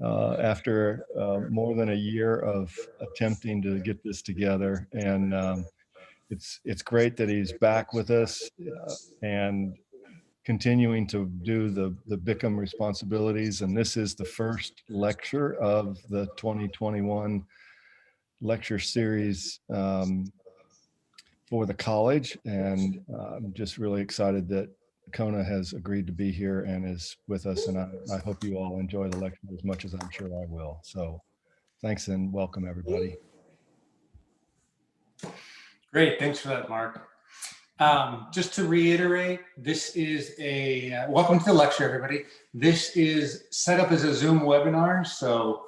after more than a year of attempting to get this together. And it's great that he's back with us and continuing to do the Bickham responsibilities. And this is the first lecture of the 2021 lecture series for the college. And I'm just really excited that Kona has agreed to be here and is with us. And I hope you all enjoy the lecture as much as I'm sure I will. So thanks and welcome, everybody. Great, thanks for that, Mark. Just to reiterate, this is a, welcome to the lecture, everybody. This is set up as a Zoom webinar, so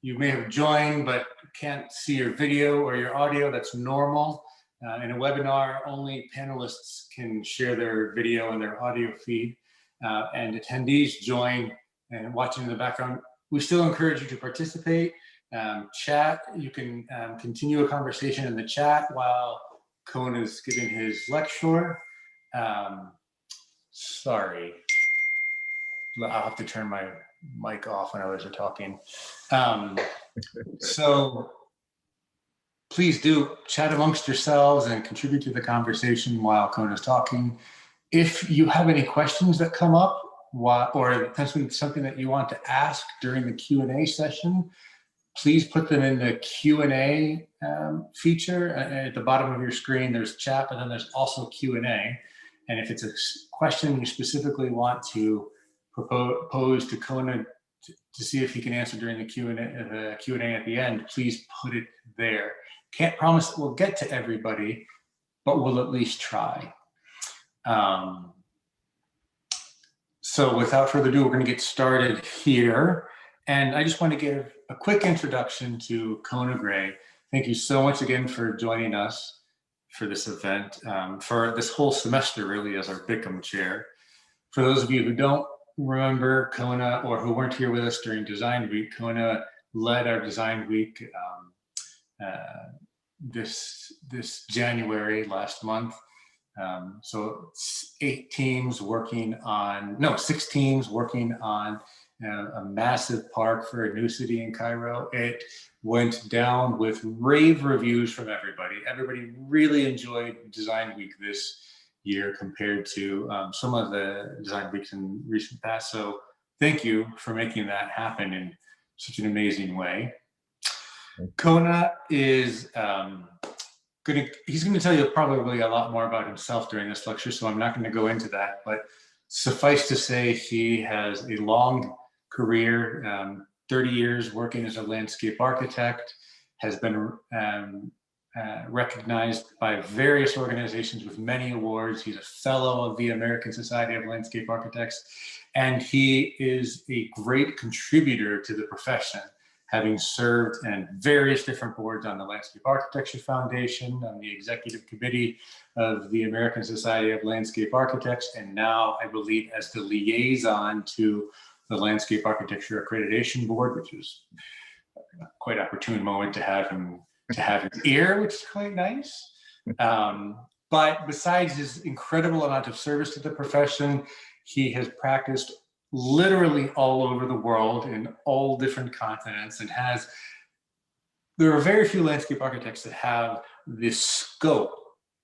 you may have joined but can't see your video or your audio. That's normal. In a webinar, only panelists can share their video and their audio feed, and attendees join and watching in the background. We still encourage you to participate, chat. You can continue a conversation in the chat while Kona is giving his lecture. Sorry, I'll have to turn my mic off when others are talking. So please do chat amongst yourselves and contribute to the conversation while Kona's talking. If you have any questions that come up or something that you want to ask during the Q&A session, please put them in the Q&A feature. At the bottom of your screen, there's chat, but then there's also Q&A. And if it's a question you specifically want to pose to Kona to see if he can answer during the Q&A at the end, please put it there. Can't promise that we'll get to everybody, but we'll at least try. So without further ado, we're going to get started here. And I just want to give a quick introduction to Kona Gray. Thank you so much again for joining us for this event, for this whole semester really as our Bickham chair. For those of you who don't remember Kona or who weren't here with us during Design Week, Kona led our Design Week this January, last month. So 6 teams working on a massive park for a new city in Cairo. It went down with rave reviews from everybody. Everybody really enjoyed Design Week this year compared to some of the Design Weeks in recent past. So thank you for making that happen in such an amazing way. Kona is he's going to tell you probably a lot more about himself during this lecture, so I'm not going to go into that, but suffice to say he has a long career, 30 years working as a landscape architect, has been recognized by various organizations with many awards. He's a fellow of the American Society of Landscape Architects, and he is a great contributor to the profession, having served in various different boards on the Landscape Architecture Foundation, on the executive committee of the American Society of Landscape Architects, and now I believe as the liaison to the Landscape Architecture Accreditation Board, which is quite an opportune moment to have him here, which is quite nice. But besides his incredible amount of service to the profession, he has practiced literally all over the world in all different continents, and there are very few landscape architects that have this scope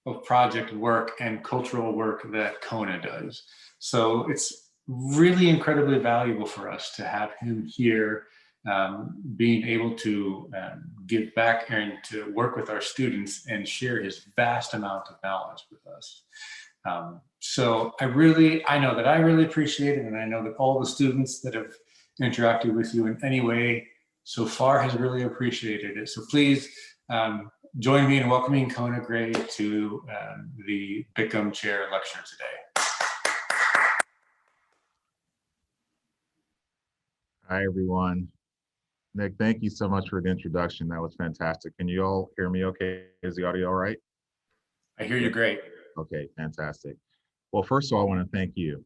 of project work and cultural work that Kona does. So it's really incredibly valuable for us to have him here, being able to give back and to work with our students and share his vast amount of knowledge with us. So I know that I really appreciate it, and I know that all the students that have interacted with you in any way so far has really appreciated it. So please join me in welcoming Kona Gray to the Bickham Chair lecture today. Hi, everyone. Nick, thank you so much for the introduction. That was fantastic. Can you all hear me okay? Is the audio all right? I hear you great. Okay, fantastic. Well, first of all, I want to thank you.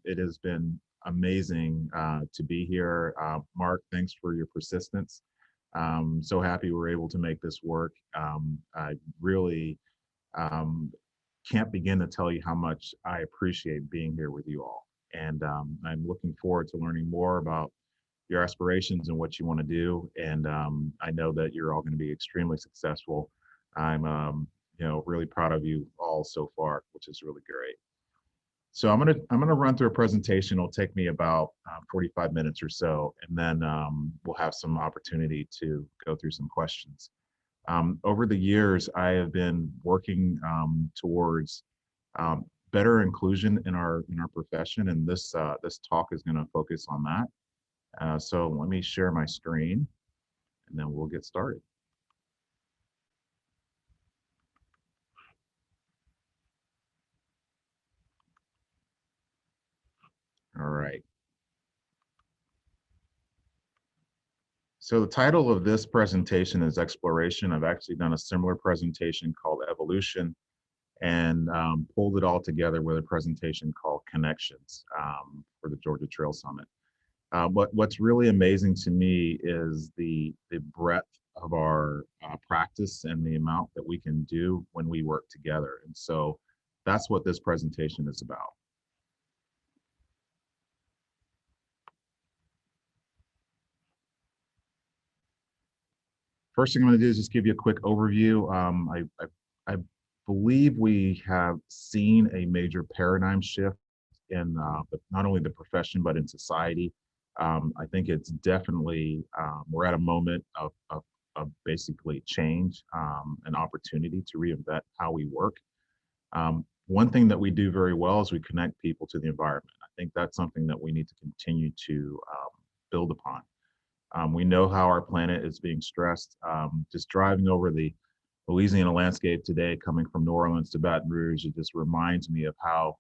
It has been amazing to be here. Mark, thanks for your persistence. So happy we're able to make this work. I really can't begin to tell you how much I appreciate being here with you all. And I'm looking forward to learning more about your aspirations and what you want to do. And I know that you're all going to be extremely successful. I'm, really proud of you all so far, which is really great. So I'm gonna run through a presentation. It'll take me about 45 minutes or so, and then we'll have some opportunity to go through some questions. Over the years, I have been working towards better inclusion in our profession, and this talk is going to focus on that. So let me share my screen, and then we'll get started. All right. So the title of this presentation is Exploration. I've actually done a similar presentation called Evolution, and pulled it all together with a presentation called Connections for the Georgia Trail Summit. What's really amazing to me is the breadth of our practice and the amount that we can do when we work together. And so that's what this presentation is about. First thing I'm going to do is just give you a quick overview. I believe we have seen a major paradigm shift in not only the profession, but in society. I think it's definitely, we're at a moment of basically change, an opportunity to reinvent how we work. One thing that we do very well is we connect people to the environment. I think that's something that we need to continue to build upon. We know how our planet is being stressed. Just driving over the Louisiana landscape today, coming from New Orleans to Baton Rouge, it just reminds me of how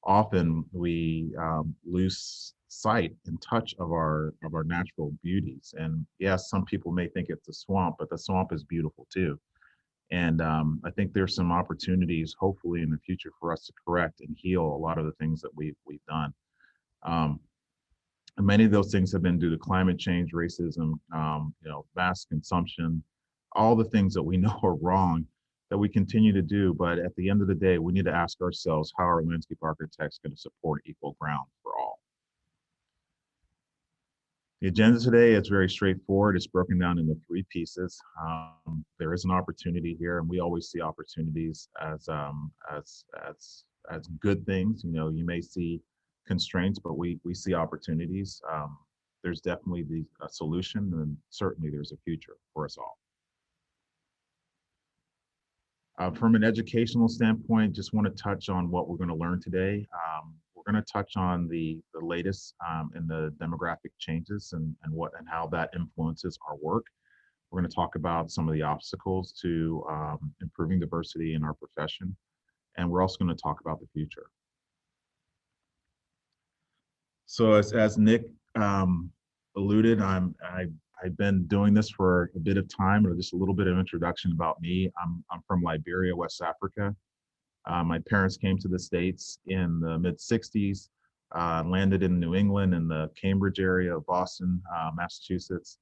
often we lose sight and touch of our natural beauties. And yes, some people may think it's a swamp, but the swamp is beautiful too. And I think there's some opportunities, hopefully in the future, for us to correct and heal a lot of the things that we've done. And many of those things have been due to climate change, racism, mass consumption, all the things that we know are wrong that we continue to do. But at the end of the day, we need to ask ourselves, how are landscape architects going to support equal ground for all? The agenda today is very straightforward. It's broken down into 3 pieces. There is an opportunity here, and we always see opportunities as good things. You may see constraints, but we see opportunities. There's definitely the solution, and certainly there's a future for us all. From an educational standpoint, just want to touch on what we're going to learn today. We're going to touch on the latest in the demographic changes and how that influences our work. We're going to talk about some of the obstacles to improving diversity in our profession, and we're also going to talk about the future. So as Nick alluded, I've been doing this for a bit of time, or just a little bit of introduction about me. I'm from Liberia, West Africa. My parents came to the States in the mid-60s, landed in New England in the Cambridge area of Boston, Massachusetts.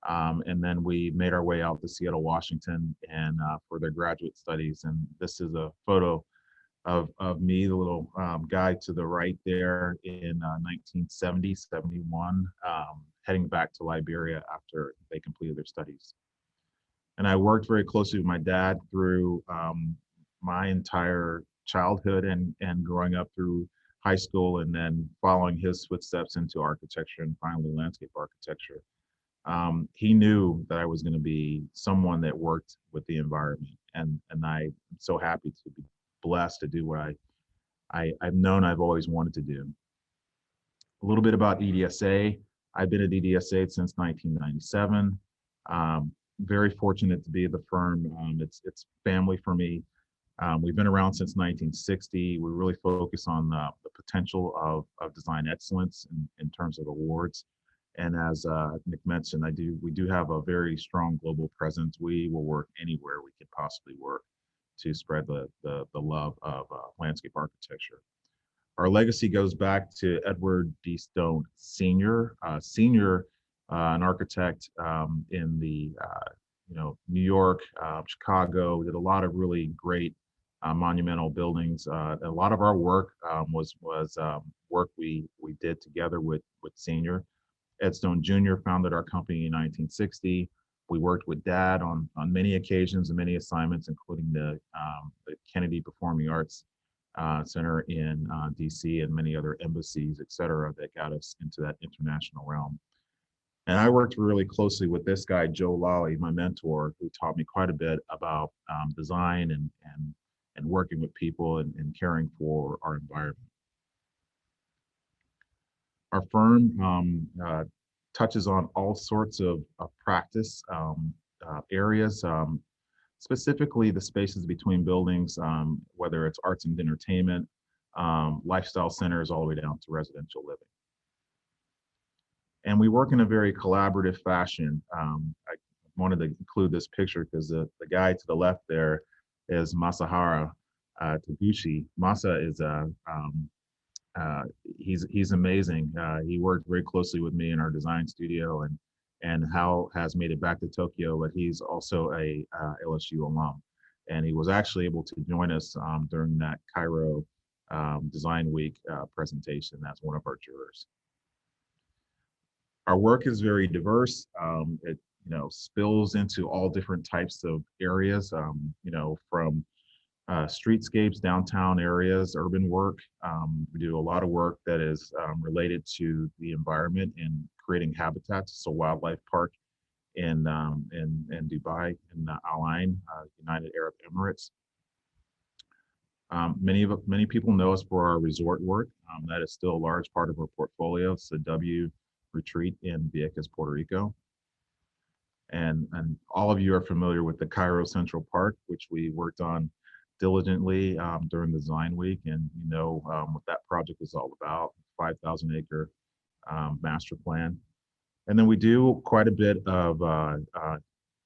And then we made our way out to Seattle, Washington, and for their graduate studies. And this is a photo of me, the little guy to the right there in 1970, 71, heading back to Liberia after they completed their studies. And I worked very closely with my dad through my entire childhood and growing up through high school, and then following his footsteps into architecture and finally landscape architecture. He knew that I was going to be someone that worked with the environment, and I'm so happy to be blessed to do what I've known I've always wanted to do. A little bit about EDSA. I've been at EDSA since 1997. Very fortunate to be at the firm. It's family for me. We've been around since 1960. We really focus on the potential of design excellence in terms of awards. And as Nick mentioned, we do have a very strong global presence. We will work anywhere we could possibly work to spread the love of landscape architecture. Our legacy goes back to Edward D. Stone Sr., an architect in the New York, Chicago. Did a lot of really great monumental buildings. A lot of our work was work we did together with Senior, Ed Stone Jr. founded our company in 1960. We worked with Dad on many occasions and many assignments, including the Kennedy Performing Arts Center in DC and many other embassies, et cetera, that got us into that international realm. And I worked really closely with this guy, Joe Lally, my mentor, who taught me quite a bit about design and working with people and caring for our environment. Our firm touches on all sorts of practice areas, specifically the spaces between buildings, whether it's arts and entertainment, lifestyle centers, all the way down to residential living. And we work in a very collaborative fashion. I wanted to include this picture because the guy to the left there is Masahara Taguchi. Masa is he's amazing. He worked very closely with me in our design studio, and Hal has made it back to Tokyo, but he's also a LSU alum. And he was actually able to join us during that Cairo Design Week presentation as one of our jurors. Our work is very diverse. It spills into all different types of areas, from streetscapes, downtown areas, urban work. We do a lot of work that is related to the environment and creating habitats. So wildlife park in Dubai, in Al Ain, United Arab Emirates. Many people know us for our resort work. That is still a large part of our portfolio. It's the W Retreat in Vieques, Puerto Rico. And all of you are familiar with the Cairo Central Park, which we worked on diligently during the design week, and what that project is all about, 5,000 acre master plan. And then we do quite a bit of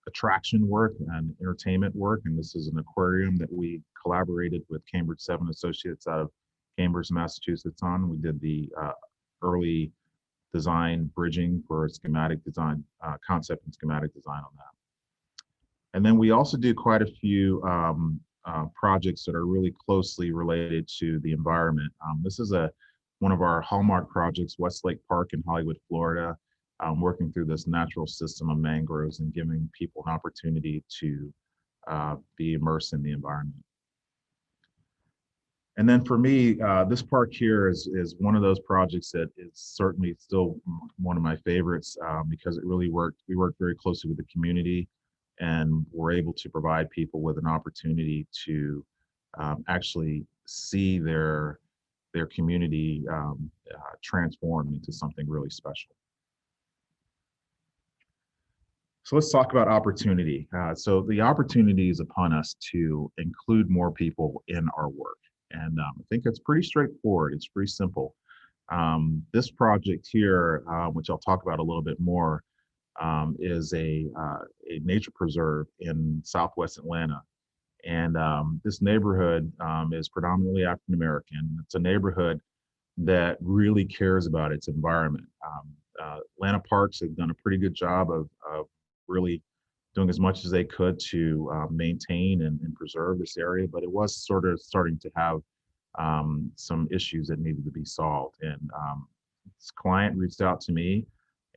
attraction work and entertainment work, and this is an aquarium that we collaborated with Cambridge 7 Associates out of Cambridge, Massachusetts on. We did the early design bridging for schematic design, concept and schematic design on that. And then we also do quite a few projects that are really closely related to the environment. This is one of our hallmark projects, Westlake Park in Hollywood, Florida, working through this natural system of mangroves and giving people an opportunity to be immersed in the environment. And then for me, this park here is one of those projects that is certainly still one of my favorites because we worked very closely with the community, and we're able to provide people with an opportunity to actually see their community transform into something really special. So let's talk about opportunity. So the opportunity is upon us to include more people in our work. And I think it's pretty straightforward. It's pretty simple. This project here, which I'll talk about a little bit more, is a nature preserve in Southwest Atlanta. And this neighborhood is predominantly African American. It's a neighborhood that really cares about its environment. Atlanta Parks have done a pretty good job of really doing as much as they could to maintain and preserve this area, but it was sort of starting to have some issues that needed to be solved. And this client reached out to me,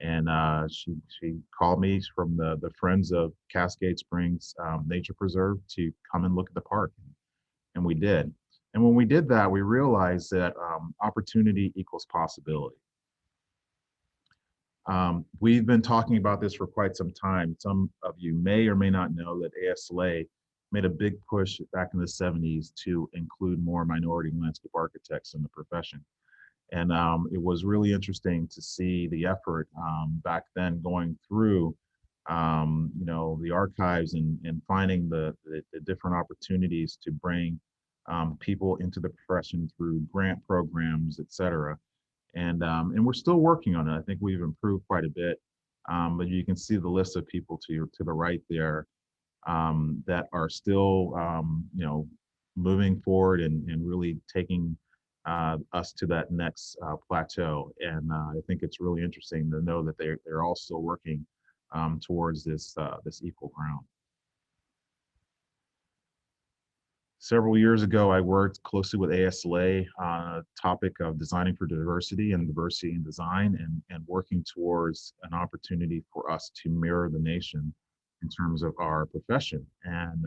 and she called me from the Friends of Cascade Springs Nature Preserve to come and look at the park, and we did. And when we did that, we realized that opportunity equals possibility. We've been talking about this for quite some time. Some of you may or may not know that ASLA made a big push back in the 70s to include more minority landscape architects in the profession. And it was really interesting to see the effort back then going through, the archives and finding the different opportunities to bring people into the profession through grant programs, et cetera. And we're still working on it. I think we've improved quite a bit, but you can see the list of people to the right there that are still, moving forward and really taking us to that next plateau. And I think it's really interesting to know that they're all still working towards this equal ground. Several years ago, I worked closely with ASLA on a topic of designing for diversity and diversity in design, and working towards an opportunity for us to mirror the nation in terms of our profession. And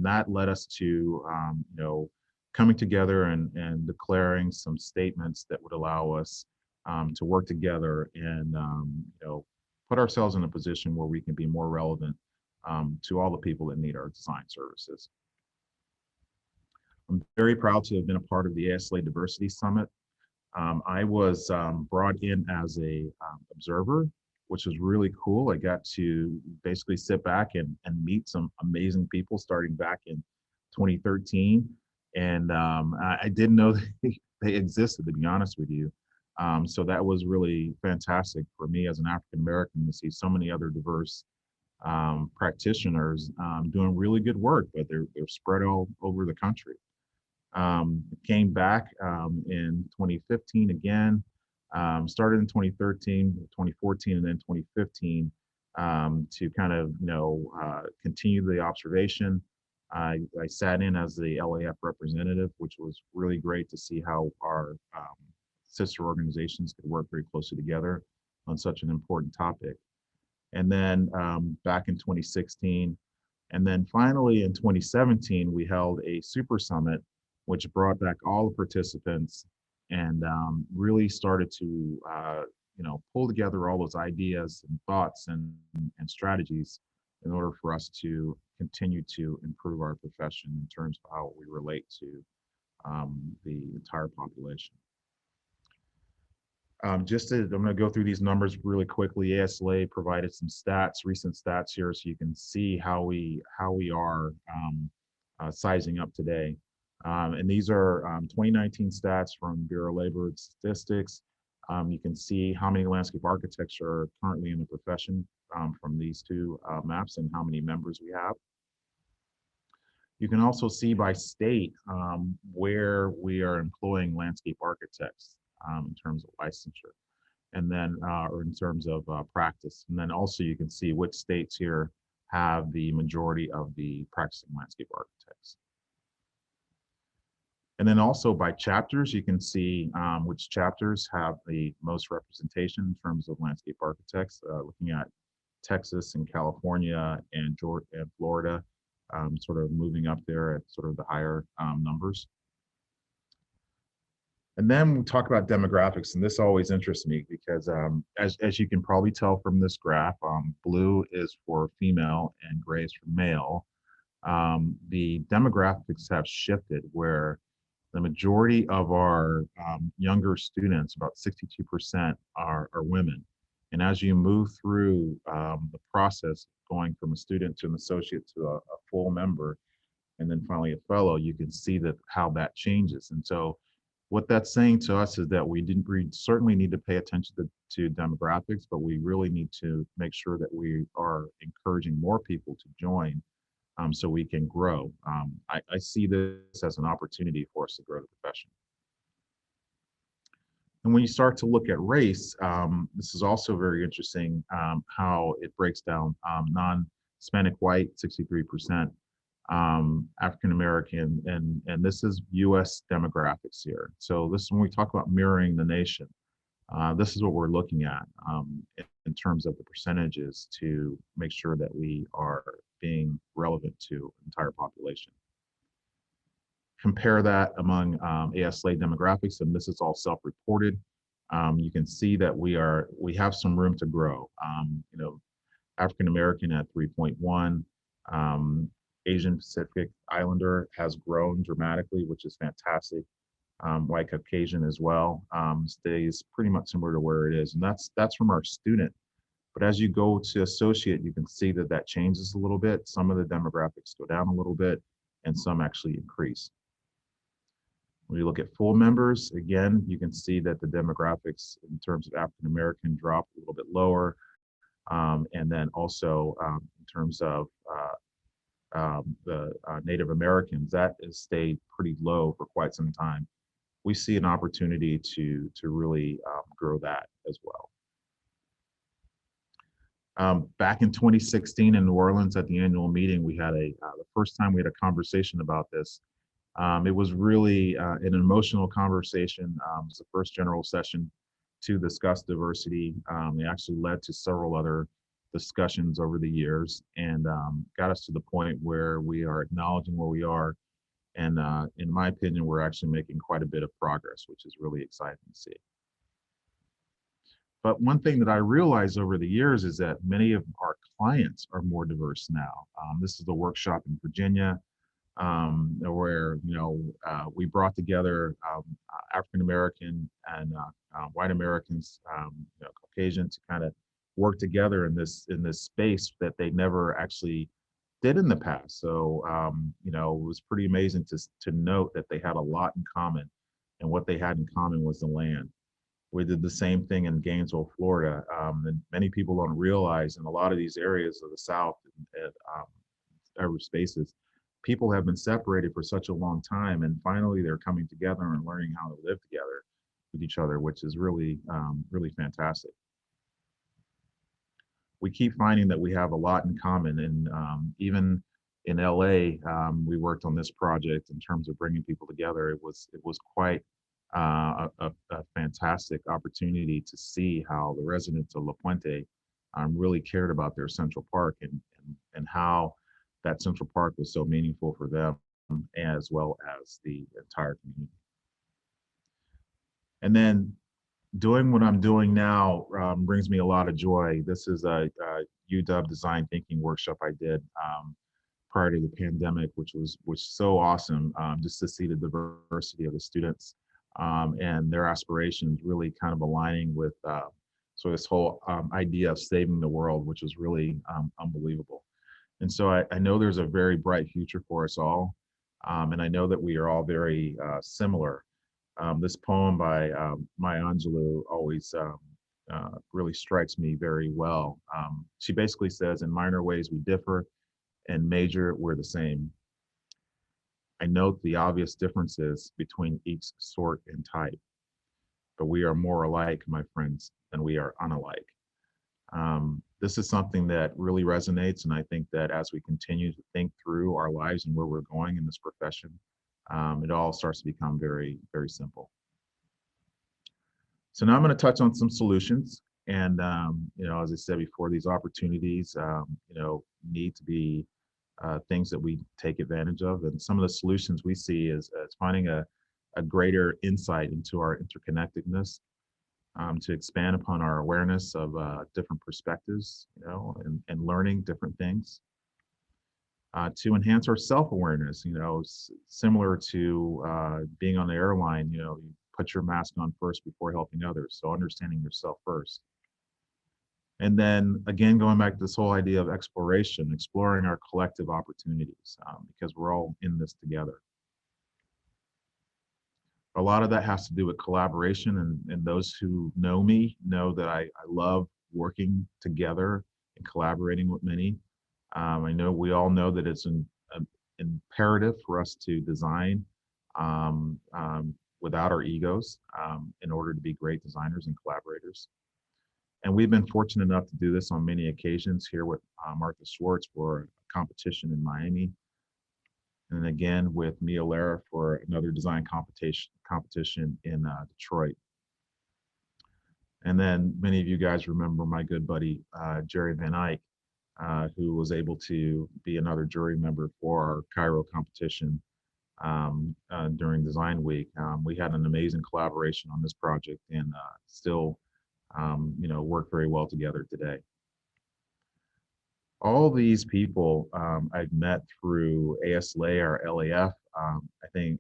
that led us to, coming together and declaring some statements that would allow us to work together and, put ourselves in a position where we can be more relevant to all the people that need our design services. I'm very proud to have been a part of the ASLA Diversity Summit. I was brought in as a observer, which was really cool. I got to basically sit back and meet some amazing people starting back in 2013. And I didn't know they existed, to be honest with you. So that was really fantastic for me as an African American to see so many other diverse practitioners doing really good work, but they're spread all over the country. Came back in 2015 again, started in 2013, 2014, and then 2015 to kind of, continue the observation. I sat in as the LAF representative, which was really great to see how our sister organizations could work very closely together on such an important topic. And then back in 2016, and then finally in 2017, we held a super summit, which brought back all the participants and really started to, pull together all those ideas and thoughts and strategies in order for us to continue to improve our profession in terms of how we relate to the entire population. I'm going to go through these numbers really quickly. ASLA provided some stats, recent stats here, so you can see how we are sizing up today. And these are 2019 stats from Bureau of Labor Statistics. You can see how many landscape architects are currently in the profession from these two maps and how many members we have. You can also see by state where we are employing landscape architects in terms of licensure, and then or in terms of practice. And then also you can see which states here have the majority of the practicing landscape architects. And then also by chapters, you can see which chapters have the most representation in terms of landscape architects, looking at Texas and California and Georgia and Florida, sort of moving up there at sort of the higher numbers. And then we talk about demographics, and this always interests me because as you can probably tell from this graph, blue is for female and gray is for male. The demographics have shifted where the majority of our younger students, about 62%, are women. And as you move through the process, going from a student to an associate to a full member, and then finally a fellow, you can see that how that changes. And so what that's saying to us is that we certainly need to pay attention to demographics, but we really need to make sure that we are encouraging more people to join so we can grow. I see this as an opportunity for us to grow the profession. And when you start to look at race, this is also very interesting how it breaks down. Non-Hispanic white, 63%, African-American, and this is US demographics here. So this is when we talk about mirroring the nation. This is what we're looking at in terms of the percentages to make sure that we are being relevant to the entire population. Compare that among ASLA demographics, and this is all self-reported. You can see that we have some room to grow. African American at 3.1, Asian Pacific Islander has grown dramatically, which is fantastic. White Caucasian as well stays pretty much similar to where it is, and that's from our student. But as you go to associate, you can see that that changes a little bit. Some of the demographics go down a little bit, and some actually increase. When you look at full members, again, you can see that the demographics in terms of African American drop a little bit lower. And then also in terms of the Native Americans, that has stayed pretty low for quite some time. We see an opportunity to really grow that as well. Back in 2016 in New Orleans at the annual meeting, we had the first time we had a conversation about this. It was really an emotional conversation. It was the first general session to discuss diversity. It actually led to several other discussions over the years and got us to the point where we are acknowledging where we are. And in my opinion, we're actually making quite a bit of progress, which is really exciting to see. But one thing that I realized over the years is that many of our clients are more diverse now. This is a workshop in Virginia where we brought together African American and white Americans, Caucasian, to kind of work together in this space that they never actually did in the past. So it was pretty amazing to note that they had a lot in common, and what they had in common was the land. We did the same thing in Gainesville, Florida, and many people don't realize in a lot of these areas of the South and urban spaces, people have been separated for such a long time, and finally they're coming together and learning how to live together with each other, which is really, really fantastic. We keep finding that we have a lot in common, and even in LA, we worked on this project in terms of bringing people together. It was quite a fantastic opportunity to see how the residents of La Puente really cared about their Central Park and how that Central Park was so meaningful for them as well as the entire community. And then doing what I'm doing now brings me a lot of joy. This is a UW design thinking workshop I did prior to the pandemic, which was so awesome, just to see the diversity of the students and their aspirations really kind of aligning with so this whole idea of saving the world, which was really unbelievable. And so I know there's a very bright future for us all, and I know that we are all very similar. This poem by Maya Angelou always really strikes me very well. She basically says, in minor ways we differ, in major we're the same. I note the obvious differences between each sort and type, but we are more alike, my friends, than we are unalike. This is something that really resonates, and I think that as we continue to think through our lives and where we're going in this profession, it all starts to become very, very simple. So now I'm going to touch on some solutions, and as I said before, these opportunities, need to be things that we take advantage of, and some of the solutions we see is finding a greater insight into our interconnectedness, to expand upon our awareness of different perspectives, and learning different things. To enhance our self-awareness, similar to being on the airline, you put your mask on first before helping others. So understanding yourself first. And then again, going back to this whole idea of exploration, exploring our collective opportunities, because we're all in this together. A lot of that has to do with collaboration, and those who know me know that I love working together and collaborating with many. I know we all know that it's an imperative for us to design without our egos in order to be great designers and collaborators. And we've been fortunate enough to do this on many occasions here with Martha Schwartz for a competition in Miami. And again with Mia Lara for another design competition in Detroit. And then many of you guys remember my good buddy, Jerry Van Eyck, who was able to be another jury member for our Cairo competition during Design Week. We had an amazing collaboration on this project, and still, work very well together today. All these people I've met through ASLA or LAF. I think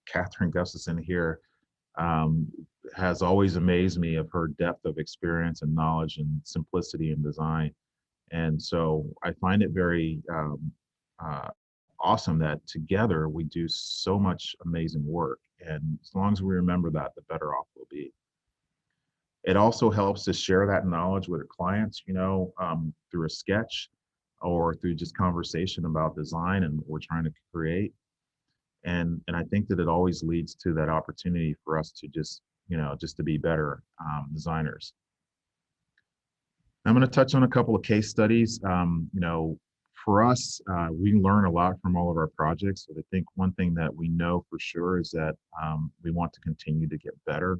Catherine Gustafson here has always amazed me of her depth of experience and knowledge and simplicity in design. And so I find it very awesome that together we do so much amazing work. And as long as we remember that, the better off we'll be. It also helps to share that knowledge with our clients, through a sketch or through just conversation about design and what we're trying to create. And I think that it always leads to that opportunity for us to just to be better designers. I'm going to touch on a couple of case studies, For us, we learn a lot from all of our projects. But I think one thing that we know for sure is that we want to continue to get better,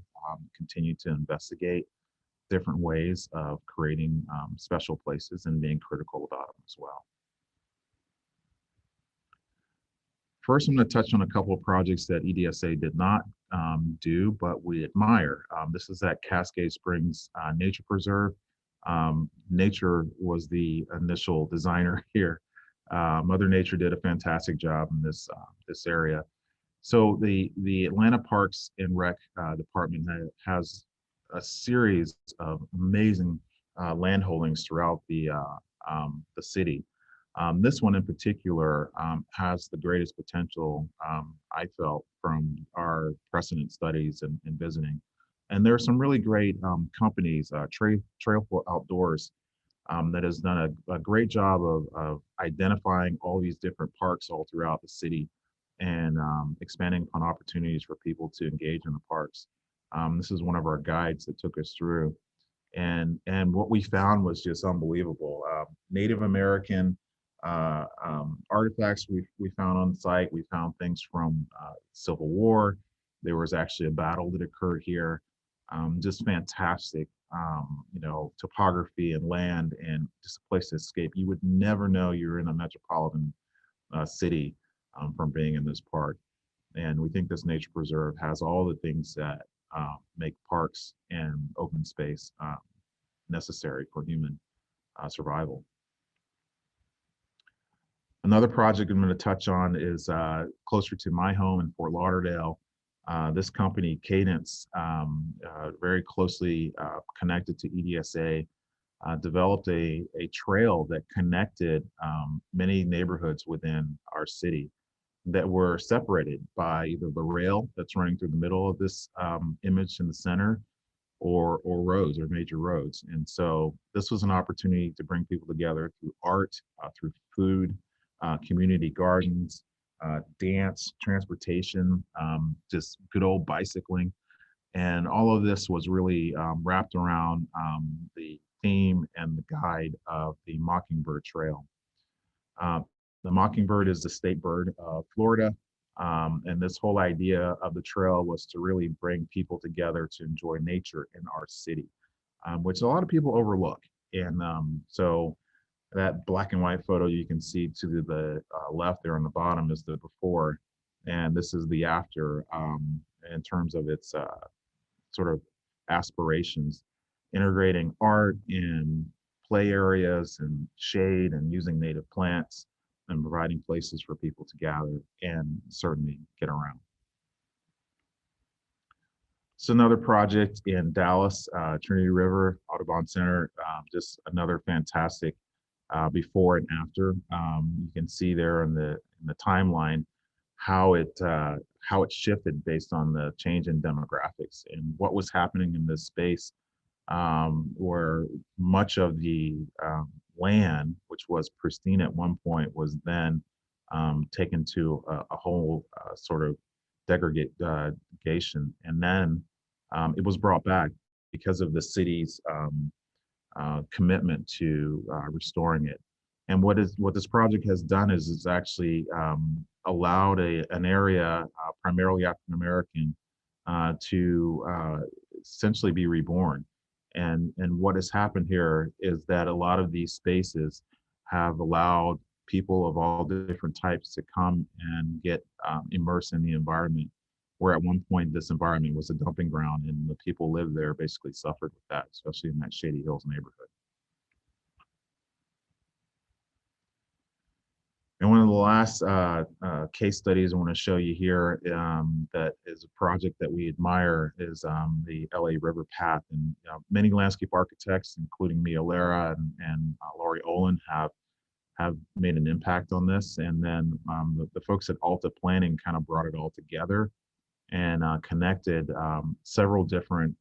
continue to investigate different ways of creating special places and being critical about them as well. First, I'm going to touch on a couple of projects that EDSA did not do, but we admire. This is at Cascade Springs Nature Preserve. Nature was the initial designer here. Mother Nature did a fantastic job in this area. So the Atlanta Parks and Rec Department has a series of amazing land holdings throughout the city. This one in particular has the greatest potential, I felt, from our precedent studies and visiting. And there are some really great companies, Trail Outdoors, that has done a great job of identifying all these different parks all throughout the city and expanding upon opportunities for people to engage in the parks. This is one of our guides that took us through. And what we found was just unbelievable. Native American artifacts we found on site. We found things from Civil War. There was actually a battle that occurred here. Just fantastic, topography and land and just a place to escape. You would never know you're in a metropolitan city from being in this park. And we think this nature preserve has all the things that make parks and open space necessary for human survival. Another project I'm going to touch on is closer to my home in Fort Lauderdale. This company, Cadence, very closely connected to EDSA, developed a trail that connected many neighborhoods within our city that were separated by either the rail that's running through the middle of this image in the center or roads or major roads. And so this was an opportunity to bring people together through art, through food, community gardens, dance, transportation, just good old bicycling. And all of this was really wrapped around the theme and the guide of the Mockingbird Trail. The mockingbird is the state bird of Florida. And this whole idea of the trail was to really bring people together to enjoy nature in our city, which a lot of people overlook. And so that black and white photo you can see to the left there on the bottom is the before, and this is the after in terms of its sort of aspirations, integrating art in play areas and shade and using native plants and providing places for people to gather and certainly get around. So another project in Dallas, Trinity River Audubon Center, just another fantastic before and after. You can see there in the timeline how it shifted based on the change in demographics and what was happening in this space, where much of the land, which was pristine at one point, was then taken to a whole sort of degradation, and then it was brought back because of the city's commitment to restoring it. And what this project has done is it's actually allowed an area primarily African American to essentially be reborn. And what has happened here is that a lot of these spaces have allowed people of all different types to come and get immersed in the environment, where at one point this environment was a dumping ground and the people lived there basically suffered with that, especially in that Shady Hills neighborhood. And one of the last case studies I want to show you here that is a project that we admire is the LA River Path. And many landscape architects, including Mia Lara and Laurie Olin, have made an impact on this. And then the folks at Alta Planning kind of brought it all together and connected several different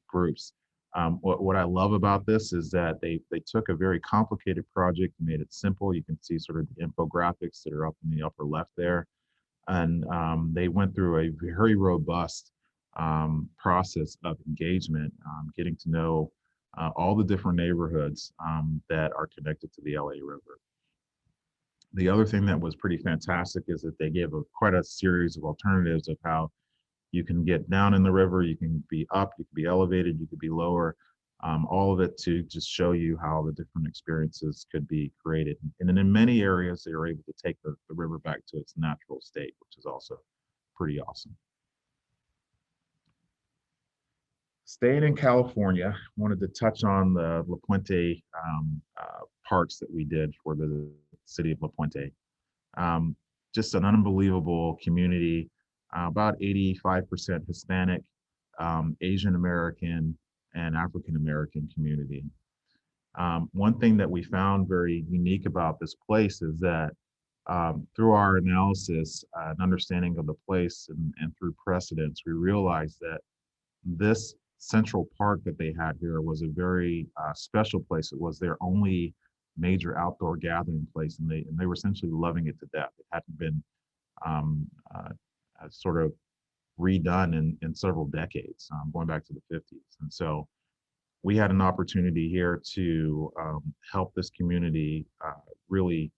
groups. What I love about this is that they took a very complicated project and made it simple. You can see sort of the infographics that are up in the upper left there. And they went through a very robust process of engagement, getting to know all the different neighborhoods that are connected to the LA River. The other thing that was pretty fantastic is that they gave quite a series of alternatives of how you can get down in the river, you can be up, you can be elevated, you could be lower, all of it to just show you how the different experiences could be created. And then in many areas, they were able to take the river back to its natural state, which is also pretty awesome. Staying in California, wanted to touch on the La Puente parks that we did for the city of La Puente. Just an unbelievable community, about 85% Hispanic, Asian American, and African American community. One thing that we found very unique about this place is that through our analysis and understanding of the place and through precedents, we realized that this central park that they had here was a very special place. It was their only major outdoor gathering place, and they were essentially loving it to death. It hadn't been sort of redone in several decades, going back to the 50s. And so we had an opportunity here to help this community really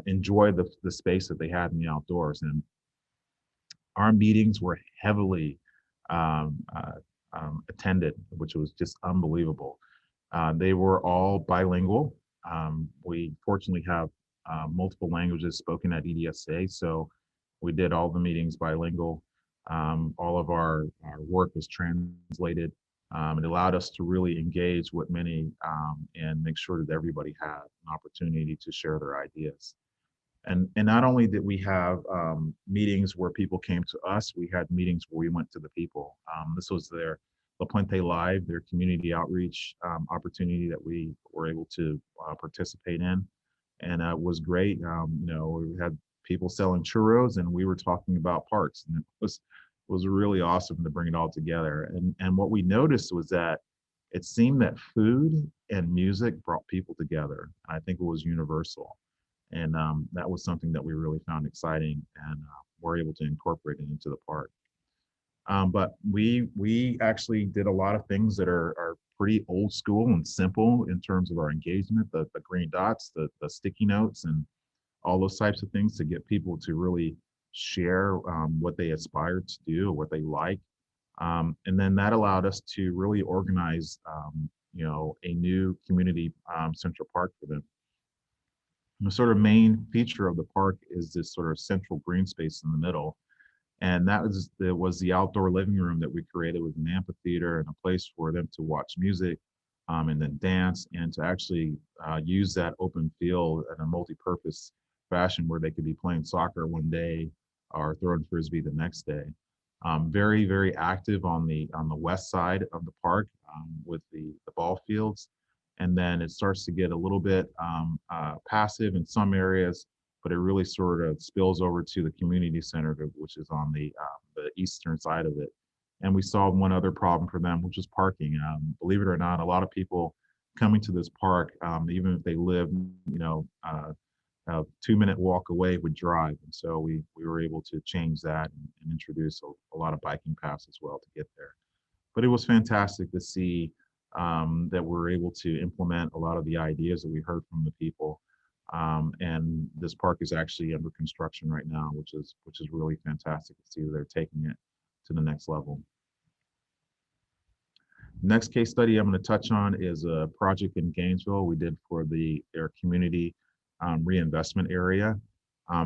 enjoy the space that they had in the outdoors. And our meetings were heavily attended, which was just unbelievable. They were all bilingual. We fortunately have multiple languages spoken at EDSA, so we did all the meetings bilingual. All of our work was translated. It allowed us to really engage with many and make sure that everybody had an opportunity to share their ideas. And not only did we have meetings where people came to us, we had meetings where we went to the people. This was their La Puente Live, their community outreach opportunity that we were able to participate in. And it was great. We had people selling churros and we were talking about parks. And it was really awesome to bring it all together. And what we noticed was that it seemed that food and music brought people together. I think it was universal. And that was something that we really found exciting and were able to incorporate it into the park. But we actually did a lot of things that are pretty old school and simple in terms of our engagement, the green dots, the sticky notes, and all those types of things to get people to really share what they aspire to do, what they like. And then that allowed us to really organize, a new community central park for them. The sort of main feature of the park is this sort of central green space in the middle. And that was the outdoor living room that we created with an amphitheater and a place for them to watch music and then dance, and to actually use that open field in a multi-purpose fashion where they could be playing soccer one day or throwing frisbee the next day. Very, very active on the west side of the park with the ball fields. And then it starts to get a little bit passive in some areas, but it really sort of spills over to the community center, which is on the eastern side of it. And we solved one other problem for them, which is parking. Believe it or not, a lot of people coming to this park, even if they live, a 2-minute walk away, would drive. And so we were able to change that and introduce a lot of biking paths as well to get there. But it was fantastic to see that we're able to implement a lot of the ideas that we heard from the people. And this park is actually under construction right now, which is really fantastic to see that they're taking it to the next level. Next case study I'm going to touch on is a project in Gainesville we did for their community reinvestment area.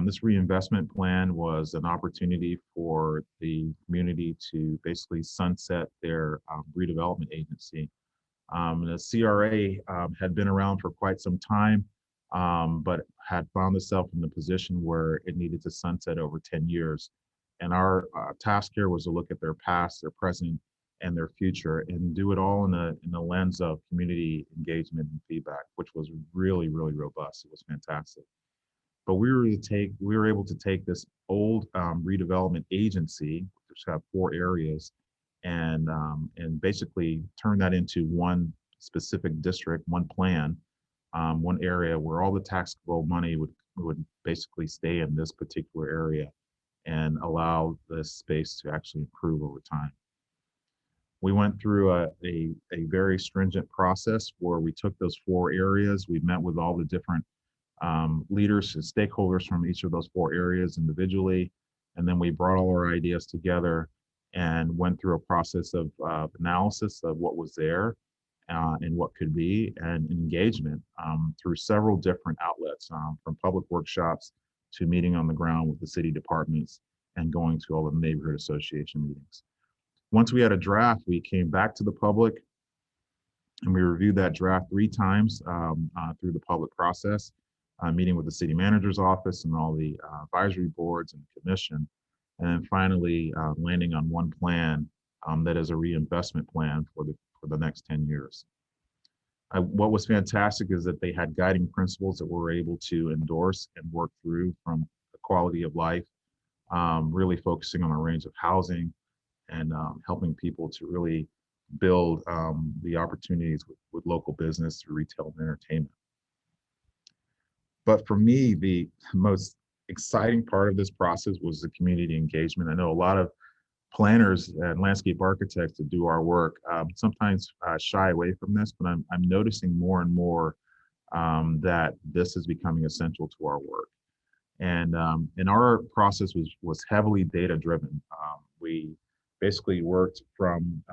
This reinvestment plan was an opportunity for the community to basically sunset their redevelopment agency. The CRA had been around for quite some time, but had found itself in the position where it needed to sunset over 10 years. And our task here was to look at their past, their present, and their future, and do it all in the lens of community engagement and feedback, which was really, really robust. It was fantastic. But we were able to take this old redevelopment agency, which have 4 areas, and basically turn that into one specific district, one plan, one area where all the taxable money would basically stay in this particular area and allow this space to actually improve over time. We went through a very stringent process where we took those 4 areas. We met with all the different leaders and stakeholders from each of those 4 areas individually. And then we brought all our ideas together and went through a process of analysis of what was there and what could be, and engagement through several different outlets, from public workshops to meeting on the ground with the city departments and going to all the neighborhood association meetings. Once we had a draft, we came back to the public and we reviewed that draft 3 times through the public process, meeting with the city manager's office and all the advisory boards and commission, and then finally landing on one plan that is a reinvestment plan for the next 10 years. What was fantastic is that they had guiding principles that we were able to endorse and work through, from the quality of life, really focusing on a range of housing and helping people to really build the opportunities with local business through retail and entertainment. But for me, the most exciting part of this process was the community engagement. I know a lot of planners and landscape architects that do our work sometimes shy away from this, but I'm noticing more and more that this is becoming essential to our work. And our process was heavily data driven. We basically worked from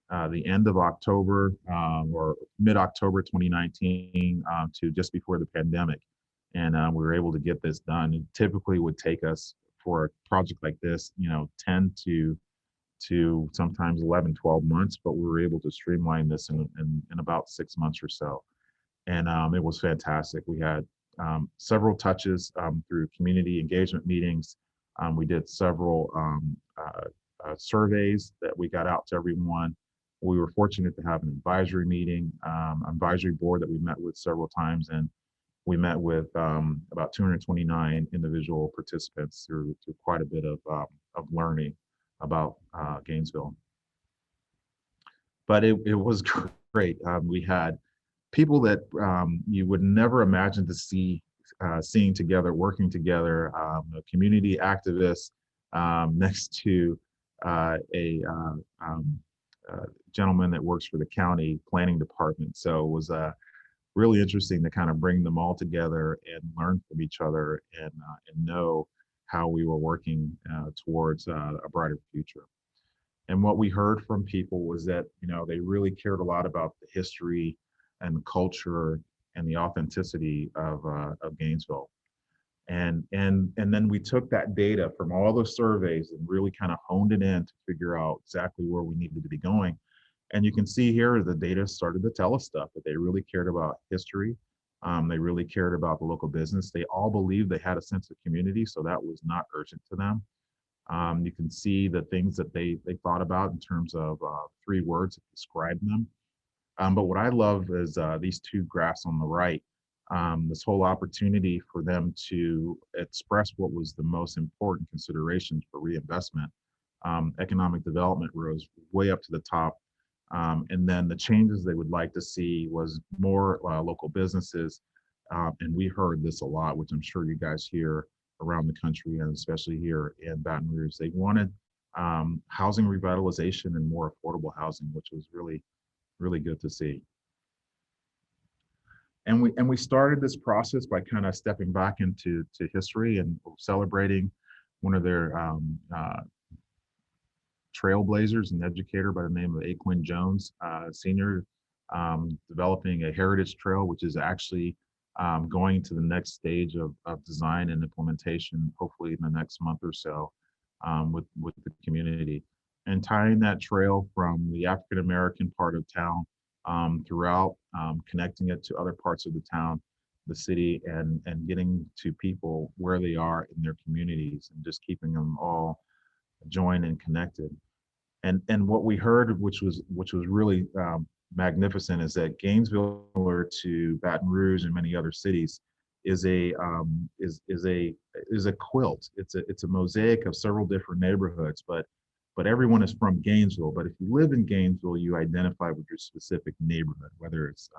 the end of October or mid-October 2019 to just before the pandemic. And we were able to get this done. It typically would take us, for a project like this, 10 to sometimes 11, 12 months, but we were able to streamline this in about 6 months or so. And it was fantastic. We had several touches through community engagement meetings. We did several surveys that we got out to everyone. We were fortunate to have an advisory meeting, advisory board that we met with several times, and we met with about 229 individual participants through quite a bit of learning about Gainesville. But it was great. We had people that you would never imagine to see seeing together, working together, a community activist next to a gentleman that works for the county planning department. So it was really interesting to kind of bring them all together and learn from each other and know how we were working towards a brighter future. And what we heard from people was that, they really cared a lot about the history and the culture and the authenticity of Gainesville. And then we took that data from all those surveys and really kind of honed it in to figure out exactly where we needed to be going. And you can see here the data started to tell us stuff, that they really cared about history. They really cared about the local business. They all believed they had a sense of community, so that was not urgent to them. You can see the things that they thought about in terms of 3 words that describe them. But what I love is these 2 graphs on the right, this whole opportunity for them to express what was the most important considerations for reinvestment. Economic development rose way up to the top. And then the changes they would like to see was more local businesses. And we heard this a lot, which I'm sure you guys hear around the country, and especially here in Baton Rouge. They wanted housing revitalization and more affordable housing, which was really, really good to see. And we started this process by kind of stepping back into history and celebrating one of their trailblazers, an educator by the name of Aquin Jones, Sr., developing a heritage trail, which is actually going to the next stage of design and implementation, hopefully in the next month or so, with the community. And tying that trail from the African-American part of town throughout, connecting it to other parts of the town, the city, and getting to people where they are in their communities, and just keeping them all joined and connected. And what we heard, which was really magnificent, is that Gainesville, similar to Baton Rouge and many other cities, is a quilt. It's a mosaic of several different neighborhoods, but everyone is from Gainesville. But if you live in Gainesville, you identify with your specific neighborhood, whether it's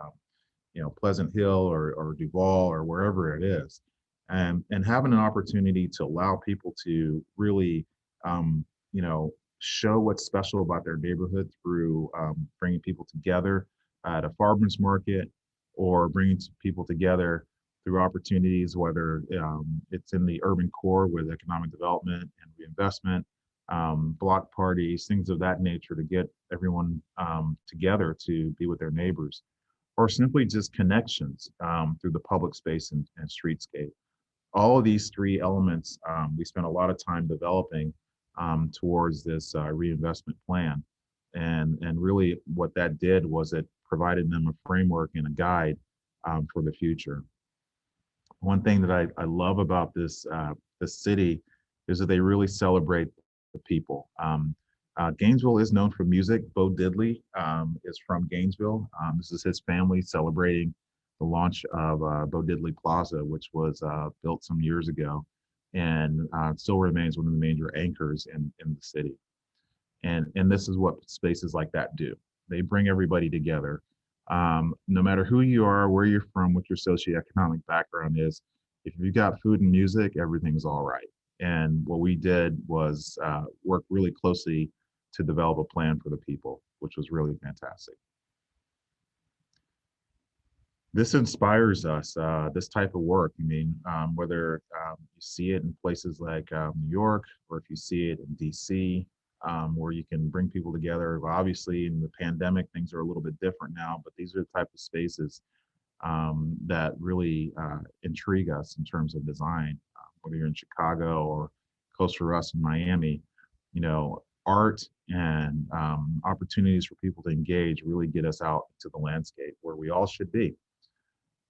Pleasant Hill or Duval or wherever it is, and having an opportunity to allow people to really show what's special about their neighborhood through bringing people together at a farmer's market, or bringing people together through opportunities, whether it's in the urban core with economic development and reinvestment, block parties, things of that nature to get everyone together to be with their neighbors, or simply just connections through the public space and streetscape. All of these three elements we spent a lot of time developing towards this reinvestment plan. And really what that did was it provided them a framework and a guide for the future. One thing that I love about this city is that they really celebrate the people. Gainesville is known for music. Bo Diddley is from Gainesville. This is his family celebrating the launch of Bo Diddley Plaza, which was built some years ago, and still remains one of the major anchors in the city. And this is what spaces like that do. They bring everybody together. No matter who you are, where you're from, what your socioeconomic background is, if you've got food and music, everything's all right. And what we did was work really closely to develop a plan for the people, which was really fantastic. This inspires us, this type of work. I mean, whether you see it in places like New York, or if you see it in DC, where you can bring people together. Obviously, in the pandemic, things are a little bit different now, but these are the type of spaces that really intrigue us in terms of design. Whether you're in Chicago or close to us in Miami, you know, art and opportunities for people to engage really get us out to the landscape where we all should be.